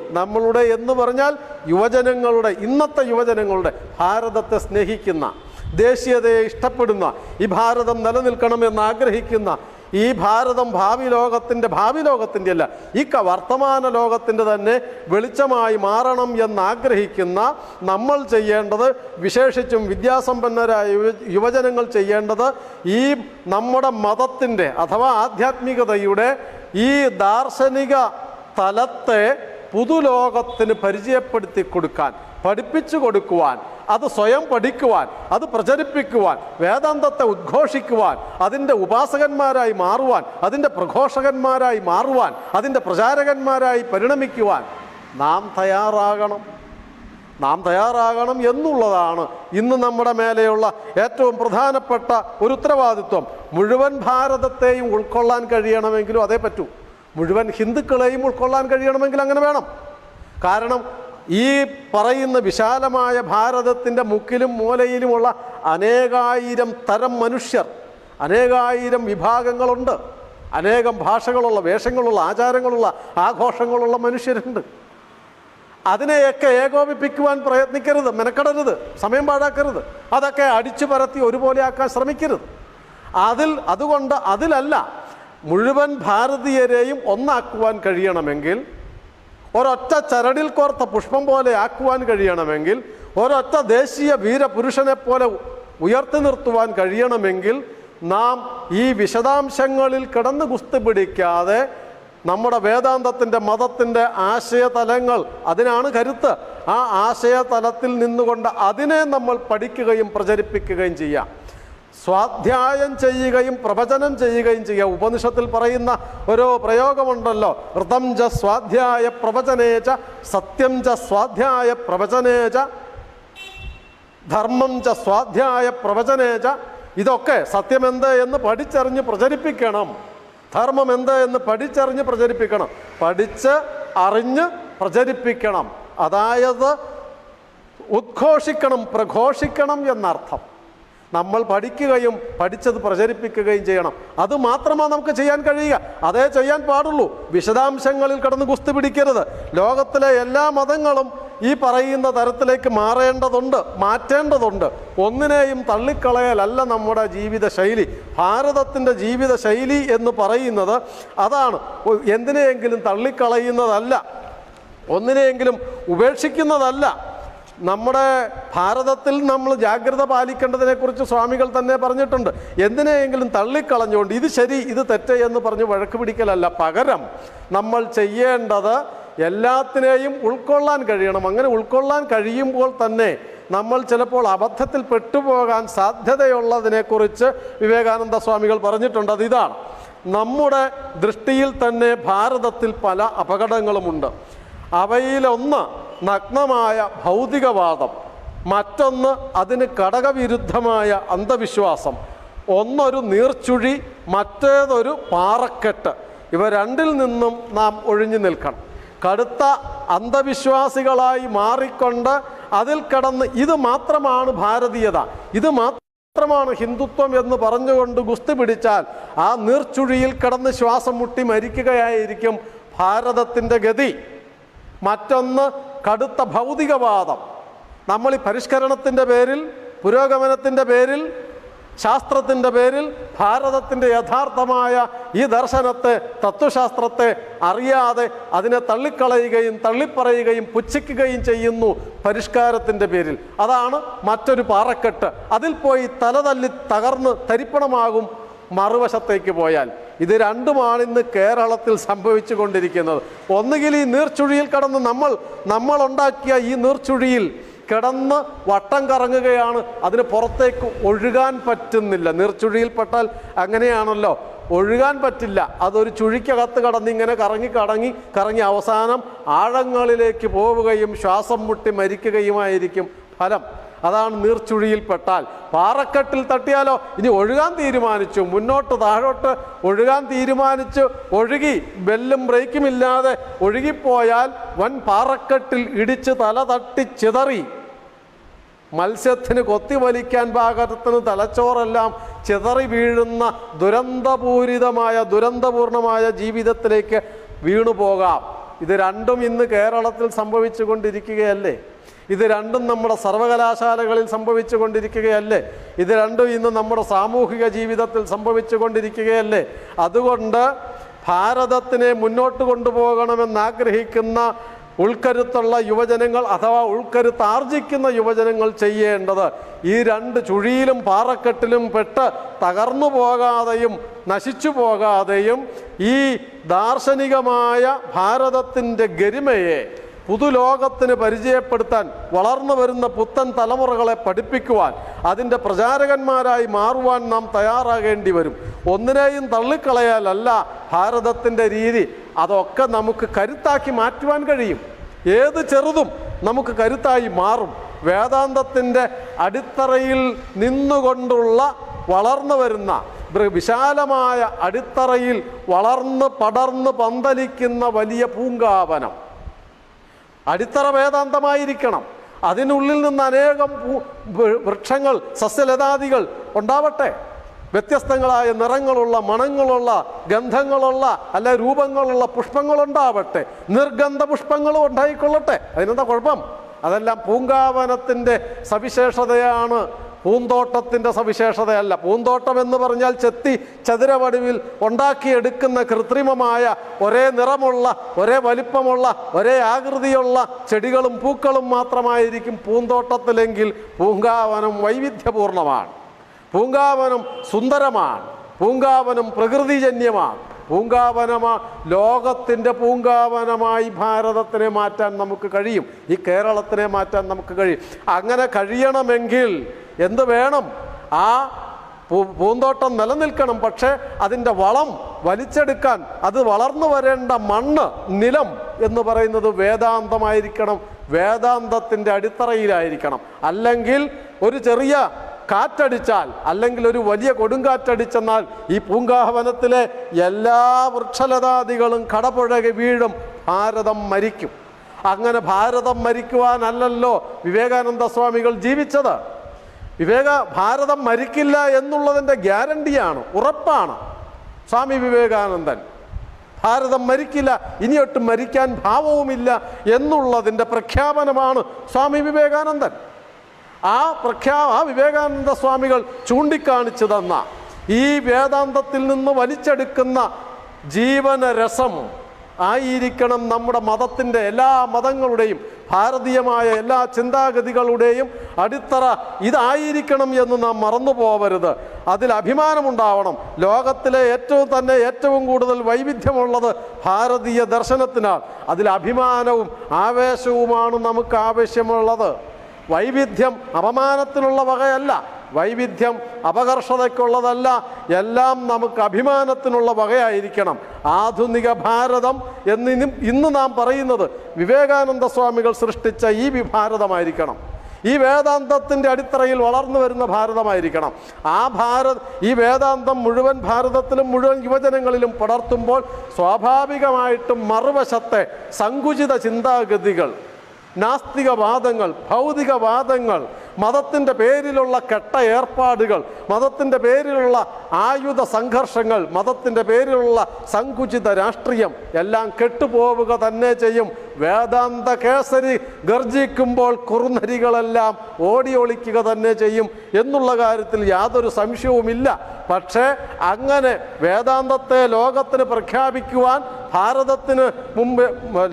എന്ന് പറഞ്ഞാൽ ഇന്നത്തെ യുവജനങ്ങളുടെ, ഭാരതത്തെ സ്നേഹിക്കുന്ന, ദേശീയതയെ ഇഷ്ടപ്പെടുന്ന, ഈ ഭാരതം നിലനിൽക്കണമെന്ന് ആഗ്രഹിക്കുന്ന, ഈ ഭാരതം ഭാവി ലോകത്തിൻ്റെ അല്ല, ഈ വർത്തമാന ലോകത്തിൻ്റെ തന്നെ വെളിച്ചമായി മാറണം എന്നാഗ്രഹിക്കുന്ന നമ്മൾ ചെയ്യേണ്ടത്, വിശേഷിച്ചും വിദ്യാസമ്പന്നരായ യുവജനങ്ങൾ ചെയ്യേണ്ടത്, ഈ നമ്മുടെ മതത്തിൻ്റെ അഥവാ ആധ്യാത്മികതയുടെ ഈ ദാർശനിക തലത്തെ പുതുലോകത്തിന് പരിചയപ്പെടുത്തി കൊടുക്കാൻ, പഠിപ്പിച്ചു കൊടുക്കുവാൻ, അത് സ്വയം പഠിക്കുവാൻ, അത് പ്രചരിപ്പിക്കുവാൻ, വേദാന്തത്തെ ഉദ്ഘോഷിക്കുവാൻ, അതിൻ്റെ ഉപാസകന്മാരായി മാറുവാൻ, അതിൻ്റെ പ്രഘോഷകന്മാരായി മാറുവാൻ, അതിൻ്റെ പ്രചാരകന്മാരായി പരിണമിക്കുവാൻ നാം തയ്യാറാകണം എന്നുള്ളതാണ് ഇന്ന് നമ്മുടെ മേലെയുള്ള ഏറ്റവും പ്രധാനപ്പെട്ട ഒരു ഉത്തരവാദിത്വം. മുഴുവൻ ഭാരതത്തെയും ഉൾക്കൊള്ളാൻ കഴിയണമെങ്കിലും അതേ പറ്റൂ. മുഴുവൻ ഹിന്ദുക്കളെയും ഉൾക്കൊള്ളാൻ കഴിയണമെങ്കിൽ അങ്ങനെ വേണം. കാരണം ഈ പറയുന്ന വിശാലമായ ഭാരതത്തിൻ്റെ മുക്കിലും മൂലയിലുമുള്ള അനേകായിരം തരം മനുഷ്യർ, അനേകായിരം വിഭാഗങ്ങളുണ്ട്, അനേകം ഭാഷകളുള്ള, വേഷങ്ങളുള്ള, ആചാരങ്ങളുള്ള, ആഘോഷങ്ങളുള്ള മനുഷ്യരുണ്ട്. അതിനെയൊക്കെ ഏകോപിപ്പിക്കുവാൻ പ്രയത്നിക്കരുത്, മെനക്കെടരുത്, സമയം പാഴാക്കരുത്. അതൊക്കെ അടിച്ചു പരത്തി ഒരുപോലെ ആക്കാൻ ശ്രമിക്കരുത്. അതുകൊണ്ട് അതിലല്ല, മുഴുവൻ ഭാരതീയരെയും ഒന്നാക്കുവാൻ കഴിയണമെങ്കിൽ, ഒരൊറ്റ ചരടിൽ കോർത്ത പുഷ്പം പോലെ ആക്കുവാൻ കഴിയണമെങ്കിൽ, ഒരൊറ്റ ദേശീയ വീരപുരുഷനെ പോലെ ഉയർത്തി നിർത്തുവാൻ കഴിയണമെങ്കിൽ, നാം ഈ വിശദാംശങ്ങളിൽ കിടന്ന് കുസ്തി പിടിക്കാതെ നമ്മുടെ വേദാന്തത്തിൻ്റെ, മതത്തിൻ്റെ ആശയതലങ്ങൾ, അതിനാണ് കരുത്ത്. ആ ആശയതലത്തിൽ നിന്നുകൊണ്ട് അതിനെ നമ്മൾ പഠിക്കുകയും പ്രചരിപ്പിക്കുകയും ചെയ്യാം. സ്വാധ്യായം ചെയ്യുകയും പ്രവചനം ചെയ്യുകയും ചെയ്യുക. ഉപനിഷത്തിൽ പറയുന്ന ഒരു പ്രയോഗമുണ്ടല്ലോ, ഋതം ച സ്വാധ്യായ പ്രവചനേച സത്യം ച സ്വാധ്യായ പ്രവചനേച ധർമ്മം ച സ്വാധ്യായ പ്രവചനേച. ഇതൊക്കെ സത്യം എന്ത് എന്ന് പഠിച്ചറിഞ്ഞ് പ്രചരിപ്പിക്കണം, ധർമ്മം എന്ത് എന്ന് പഠിച്ചറിഞ്ഞ് പ്രചരിപ്പിക്കണം, പഠിച്ച് അറിഞ്ഞ് പ്രചരിപ്പിക്കണം. അതായത് ഉദ്ഘോഷിക്കണം, പ്രഘോഷിക്കണം എന്നർത്ഥം. നമ്മൾ പഠിക്കുകയും പഠിച്ചത് പ്രചരിപ്പിക്കുകയും ചെയ്യണം. അത് മാത്രമാണ് നമുക്ക് ചെയ്യാൻ കഴിയുക, അതേ ചെയ്യാൻ പാടുള്ളൂ. വിശദാംശങ്ങളിൽ കിടന്ന് കുസ്തി പിടിക്കരുത്. ലോകത്തിലെ എല്ലാ മതങ്ങളും ഈ പറയുന്ന തരത്തിലേക്ക് മാറേണ്ടതുണ്ട്, മാറ്റേണ്ടതുണ്ട്. ഒന്നിനെയും തള്ളിക്കളയലല്ല നമ്മുടെ ജീവിതശൈലി. ഭാരതത്തിൻ്റെ ജീവിതശൈലി എന്ന് പറയുന്നത് അതാണ്. എന്തിനെയെങ്കിലും തള്ളിക്കളയുന്നതല്ല, ഒന്നിനെയെങ്കിലും ഉപേക്ഷിക്കുന്നതല്ല. നമ്മുടെ ഭാരതത്തിൽ നമ്മൾ ജാഗ്രത പാലിക്കേണ്ടതിനെക്കുറിച്ച് സ്വാമികൾ തന്നെ പറഞ്ഞിട്ടുണ്ട്. എന്തിനെയെങ്കിലും തള്ളിക്കളഞ്ഞുകൊണ്ട് ഇത് ശരി ഇത് തെറ്റ് എന്ന് പറഞ്ഞ് വഴക്ക് പിടിക്കലല്ല, പകരം നമ്മൾ ചെയ്യേണ്ടത് എല്ലാത്തിനെയും ഉൾക്കൊള്ളാൻ കഴിയണം. അങ്ങനെ ഉൾക്കൊള്ളാൻ കഴിയുമ്പോൾ തന്നെ നമ്മൾ ചിലപ്പോൾ അബദ്ധത്തിൽ പെട്ടുപോകാൻ സാധ്യതയുള്ളതിനെക്കുറിച്ച് വിവേകാനന്ദ സ്വാമികൾ പറഞ്ഞിട്ടുണ്ട്. അതിതാണ്, നമ്മുടെ ദൃഷ്ടിയിൽ തന്നെ ഭാരതത്തിൽ പല അപകടങ്ങളുമുണ്ട്. അവയിലൊന്ന് നഗ്നമായ ഭൗതികവാദം, മറ്റൊന്ന് അതിന് ഘടകവിരുദ്ധമായ അന്ധവിശ്വാസം, ഒന്നൊരു നീർച്ചുഴി, മറ്റേതൊരു പാറക്കെട്ട്. ഇവ രണ്ടിൽ നിന്നും നാം ഒഴിഞ്ഞു നിൽക്കണം. കടുത്ത അന്ധവിശ്വാസികളായി മാറിക്കൊണ്ട് അതിൽ കിടന്ന് ഇത് മാത്രമാണ് ഭാരതീയത, ഇത് മാത്രമാണ് ഹിന്ദുത്വം എന്ന് പറഞ്ഞുകൊണ്ട് ഗുസ്തി പിടിച്ചാൽ ആ നീർച്ചുഴിയിൽ കിടന്ന് ശ്വാസം മുട്ടി മരിക്കുകയായിരിക്കും ഭാരതത്തിൻ്റെ ഗതി. മറ്റൊന്ന് കടുത്ത ഭൗതികവാദം. നമ്മൾ ഈ പരിഷ്കരണത്തിൻ്റെ പേരിൽ, പുരോഗമനത്തിൻ്റെ പേരിൽ, ശാസ്ത്രത്തിൻ്റെ പേരിൽ ഭാരതത്തിൻ്റെ യഥാർത്ഥമായ ഈ ദർശനത്തെ, തത്വശാസ്ത്രത്തെ അറിയാതെ അതിനെ തള്ളിക്കളയുകയും തള്ളിപ്പറയുകയും പുച്ഛിക്കുകയും ചെയ്യുന്നു പരിഷ്കാരത്തിൻ്റെ പേരിൽ. അതാണ് മറ്റൊരു പാറക്കെട്ട്. അതിൽ പോയി തലതല്ലി തകർന്ന് തരിപ്പണമാകും മറുവശത്തേക്ക് പോയാൽ. ഇത് രണ്ടുമാണ് ഇന്ന് കേരളത്തിൽ സംഭവിച്ചു കൊണ്ടിരിക്കുന്നത്. ഒന്നുകിൽ ഈ നീർച്ചുഴിയിൽ കടന്ന് നമ്മൾ ഉണ്ടാക്കിയ ഈ നീർച്ചുഴിയിൽ കിടന്ന് വട്ടം കറങ്ങുകയാണ്, അതിന് പുറത്തേക്ക് ഒഴുകാൻ പറ്റുന്നില്ല. നീർച്ചുഴിയിൽ പെട്ടാൽ അങ്ങനെയാണല്ലോ, ഒഴുകാൻ പറ്റില്ല. അതൊരു ചുഴിക്കകത്ത് കടന്ന് ഇങ്ങനെ കറങ്ങി അവസാനം ആഴങ്ങളിലേക്ക് പോവുകയും ശ്വാസം മുട്ടി മരിക്കുകയുമായിരിക്കും ഫലം. അതാണ് നീർച്ചുഴിയിൽ പെട്ടാൽ. പാറക്കെട്ടിൽ തട്ടിയാലോ, ഇനി ഒഴുകാൻ തീരുമാനിച്ചു, മുന്നോട്ട് താഴോട്ട് ഒഴുകാൻ തീരുമാനിച്ചു, ഒഴുകി ബെല്ലും ബ്രേക്കും ഇല്ലാതെ ഒഴുകിപ്പോയാൽ വൻ പാറക്കെട്ടിൽ ഇടിച്ച് തല തട്ടി ചിതറി മത്സ്യത്തിന് കൊത്തിവലിക്കാൻ പാകത്തിന് തലച്ചോറെല്ലാം ചിതറി വീഴുന്ന ദുരന്തപൂർണമായ ജീവിതത്തിലേക്ക് വീണുപോകാം. ഇത് രണ്ടും ഇന്ന് കേരളത്തിൽ സംഭവിച്ചു കൊണ്ടിരിക്കുകയല്ലേ? ഇത് രണ്ടും നമ്മുടെ സർവകലാശാലകളിൽ സംഭവിച്ചു കൊണ്ടിരിക്കുകയല്ലേ? ഇത് രണ്ടും ഇന്ന് നമ്മുടെ സാമൂഹിക ജീവിതത്തിൽ സംഭവിച്ചു കൊണ്ടിരിക്കുകയല്ലേ? അതുകൊണ്ട് ഭാരതത്തിനെ മുന്നോട്ട് കൊണ്ടുപോകണമെന്നാഗ്രഹിക്കുന്ന ഉൾക്കരുത്തുള്ള യുവജനങ്ങൾ, അഥവാ ഉൾക്കരുത്താർജിക്കുന്ന യുവജനങ്ങൾ ചെയ്യേണ്ടത് ഈ രണ്ട് ചുഴിയിലും പാറക്കെട്ടിലും പെട്ട് തകർന്നു പോകാതെയും നശിച്ചു പോകാതെയും ഈ ദാർശനികമായ ഭാരതത്തിൻ്റെ ഗരിമയെ പുതുലോകത്തിന് പരിചയപ്പെടുത്താൻ, വളർന്നു വരുന്ന പുത്തൻ തലമുറകളെ പഠിപ്പിക്കുവാൻ, അതിൻ്റെ പ്രചാരകന്മാരായി മാറുവാൻ നാം തയ്യാറാകേണ്ടി വരും. ഒന്നിനെയും തള്ളിക്കളയാലല്ല ഭാരതത്തിൻ്റെ രീതി. അതൊക്കെ നമുക്ക് കരുത്താക്കി മാറ്റുവാൻ കഴിയും. ഏത് ചെറുതും നമുക്ക് കരുത്തായി മാറും. വേദാന്തത്തിൻ്റെ അടിത്തറയിൽ നിന്നുകൊണ്ടുള്ള വളർന്നു വരുന്ന വിശാലമായ അടിത്തറയിൽ വളർന്ന് പടർന്ന് പന്തലിക്കുന്ന വലിയ പൂങ്കാവനം. അടിത്തറ വേദാന്തമായിരിക്കണം. അതിനുള്ളിൽ നിന്ന് അനേകം വൃക്ഷങ്ങൾ, സസ്യലതാദികൾ ഉണ്ടാവട്ടെ. വ്യത്യസ്തങ്ങളായ നിറങ്ങളുള്ള, മണങ്ങളുള്ള, ഗന്ധങ്ങളുള്ള, അല്ല രൂപങ്ങളുള്ള പുഷ്പങ്ങളുണ്ടാവട്ടെ, നിർഗന്ധ പുഷ്പങ്ങളും ഉണ്ടായിക്കൊള്ളട്ടെ. അതിനെന്താ കുഴപ്പം? അതെല്ലാം പൂങ്കാവനത്തിൻ്റെ സവിശേഷതയാണ്, പൂന്തോട്ടത്തിൻ്റെ സവിശേഷതയല്ല. പൂന്തോട്ടം എന്ന് പറഞ്ഞാൽ ചെത്തി ചതുരവടിവിൽ ഉണ്ടാക്കിയെടുക്കുന്ന കൃത്രിമമായ ഒരേ നിറമുള്ള, ഒരേ വലിപ്പമുള്ള, ഒരേ ആകൃതിയുള്ള ചെടികളും പൂക്കളും മാത്രമായിരിക്കും പൂന്തോട്ടത്തിലെങ്കിൽ പൂങ്കാവനം വൈവിധ്യപൂർണമാണ്, പൂങ്കാവനം സുന്ദരമാണ്, പൂങ്കാവനം പ്രകൃതിജന്യമാണ്. ലോകത്തിൻ്റെ പൂങ്കാവനമായി ഭാരതത്തിനെ മാറ്റാൻ നമുക്ക് കഴിയും, ഈ കേരളത്തിനെ മാറ്റാൻ നമുക്ക് കഴിയും. അങ്ങനെ കഴിയണമെങ്കിൽ എന്ത് വേണം? ആ പൂന്തോട്ടം നിലനിൽക്കണം. പക്ഷേ അതിൻ്റെ വളം വലിച്ചെടുക്കാൻ, അത് വളർന്നു വരേണ്ട മണ്ണ്, നിലം എന്ന് പറയുന്നത് വേദാന്തമായിരിക്കണം, വേദാന്തത്തിൻ്റെ അടിത്തറയിലായിരിക്കണം. അല്ലെങ്കിൽ ഒരു ചെറിയ കാറ്റടിച്ചാൽ, അല്ലെങ്കിൽ ഒരു വലിയ കൊടുങ്കാറ്റടിച്ചെന്നാൽ ഈ പൂങ്കാവനത്തിലെ എല്ലാ വൃക്ഷലതാദികളും കടപുഴകി വീഴും, ഭാരതം മരിക്കും. അങ്ങനെ ഭാരതം മരിക്കുവാനല്ലല്ലോ വിവേകാനന്ദ സ്വാമികൾ ജീവിച്ചത്. ഭാരതം മരിക്കില്ല എന്നുള്ളതിൻ്റെ ഗ്യാരണ്ടിയാണ്, ഉറപ്പാണ് സ്വാമി വിവേകാനന്ദൻ. ഭാരതം മരിക്കില്ല, ഇനിയൊട്ടും മരിക്കാൻ ഭാവവുമില്ല എന്നുള്ളതിൻ്റെ പ്രഖ്യാപനമാണ് സ്വാമി വിവേകാനന്ദൻ. ആ വിവേകാനന്ദ സ്വാമികൾ ചൂണ്ടിക്കാണിച്ചു തന്ന ഈ വേദാന്തത്തിൽ നിന്ന് വലിച്ചെടുക്കുന്ന ജീവനരസം ആയിരിക്കണം നമ്മുടെ മതത്തിൻ്റെ, എല്ലാ മതങ്ങളുടെയും, ഭാരതീയമായ എല്ലാ ചിന്താഗതികളുടെയും അടിത്തറ ഇതായിരിക്കണം എന്ന് നാം മറന്നു പോവരുത്. അതിൽ അഭിമാനമുണ്ടാവണം. ലോകത്തിലെ ഏറ്റവും കൂടുതൽ വൈവിധ്യമുള്ളത് ഭാരതീയ ദർശനത്തിനാണ്. അതിൽ അഭിമാനവും ആവേശവുമാണ് നമുക്ക് ആവശ്യമുള്ളത്. വൈവിധ്യം അപമാനത്തിനുള്ള വകയല്ല, വൈവിധ്യം അപകർഷതയ്ക്കുള്ളതല്ല, എല്ലാം നമുക്ക് അഭിമാനത്തിനുള്ള വകയായിരിക്കണം. ആധുനിക ഭാരതം ഇന്ന് നാം പറയുന്നത് വിവേകാനന്ദ സ്വാമികൾ സൃഷ്ടിച്ച ഈ ഭാരതമായിരിക്കണം, ഈ വേദാന്തത്തിൻ്റെ അടിത്തറയിൽ വളർന്നു വരുന്ന ഭാരതമായിരിക്കണം. ഈ വേദാന്തം മുഴുവൻ ഭാരതത്തിലും മുഴുവൻ യുവജനങ്ങളിലും പടർത്തുമ്പോൾ സ്വാഭാവികമായിട്ടും മറുവശത്തെ സങ്കുചിത ചിന്താഗതികൾ, നാസ്തികവാദങ്ങൾ, ഭൗതികവാദങ്ങൾ, മതത്തിൻ്റെ പേരിലുള്ള കെട്ട ഏർപ്പാടുകൾ, മതത്തിൻ്റെ പേരിലുള്ള ആയുധ സംഘർഷങ്ങൾ, മതത്തിൻ്റെ പേരിലുള്ള സങ്കുചിത രാഷ്ട്രീയം എല്ലാം കെട്ടുപോവുക തന്നെ ചെയ്യും. വേദാന്ത കേസരി ഗർജിക്കുമ്പോൾ കുറുനരികളെല്ലാം ഓടി ഒളിക്കുക തന്നെ ചെയ്യും എന്നുള്ള കാര്യത്തിൽ യാതൊരു സംശയവുമില്ല. പക്ഷേ അങ്ങനെ വേദാന്തത്തെ ലോകത്തിന് പ്രഖ്യാപിക്കുവാൻ,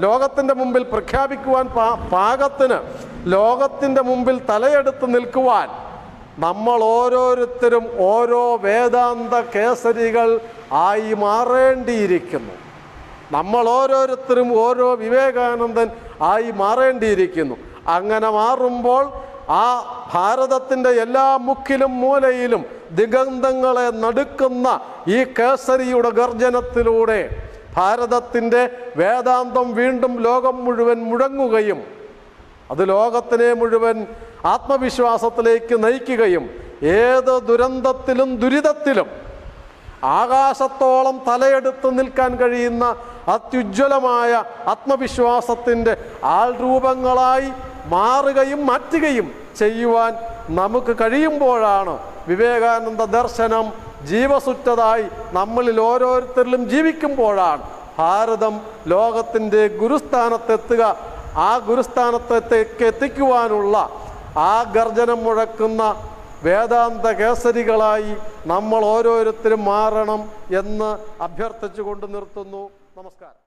ലോകത്തിൻ്റെ മുമ്പിൽ പ്രഖ്യാപിക്കുവാൻ പാകത്തിന് ലോകത്തിൻ്റെ മുമ്പിൽ തലയെടുത്ത് നിൽക്കുവാൻ നമ്മൾ ഓരോരുത്തരും ഓരോ വേദാന്ത കേസരികൾ ആയി മാറേണ്ടിയിരിക്കുന്നു. നമ്മൾ ഓരോരുത്തരും ഓരോ വിവേകാനന്ദൻ ആയി മാറേണ്ടിയിരിക്കുന്നു. അങ്ങനെ മാറുമ്പോൾ ആ ഭാരതത്തിൻ്റെ എല്ലാ മുക്കിലും മൂലയിലും ദിഗന്ധങ്ങളെ നടുക്കുന്ന ഈ കേസരിയുടെ ഗർജനത്തിലൂടെ ഭാരതത്തിൻ്റെ വേദാന്തം വീണ്ടും ലോകം മുഴുവൻ മുഴങ്ങുകയും അത് ലോകത്തിനെ മുഴുവൻ ആത്മവിശ്വാസത്തിലേക്ക് നയിക്കുകയും ഏത് ദുരന്തത്തിലും ദുരിതത്തിലും ആകാശത്തോളം തലയെടുത്ത് നിൽക്കാൻ കഴിയുന്ന അത്യുജ്വലമായ ആത്മവിശ്വാസത്തിൻ്റെ ആൾരൂപങ്ങളായി മാറുകയും മാറ്റുകയും ചെയ്യുവാൻ നമുക്ക് കഴിയുമ്പോഴാണ് വിവേകാനന്ദ ദർശനം ജീവസുറ്റതായി നമ്മളിൽ ഓരോരുത്തരിലും ജീവിക്കുമ്പോഴാണ് ഭാരതം ലോകത്തിൻ്റെ ഗുരുസ്ഥാനത്തെത്തുക. ആ ഗുരുസ്ഥാനത്തേക്ക് എത്തിക്കുവാനുള്ള ആ ഗർജനം മുഴക്കുന്ന വേദാന്ത കേസരികളായി നമ്മൾ ഓരോരുത്തരും മാറണം എന്ന് അഭ്യർത്ഥിച്ചുകൊണ്ട് നിർത്തുന്നു. നമസ്കാരം.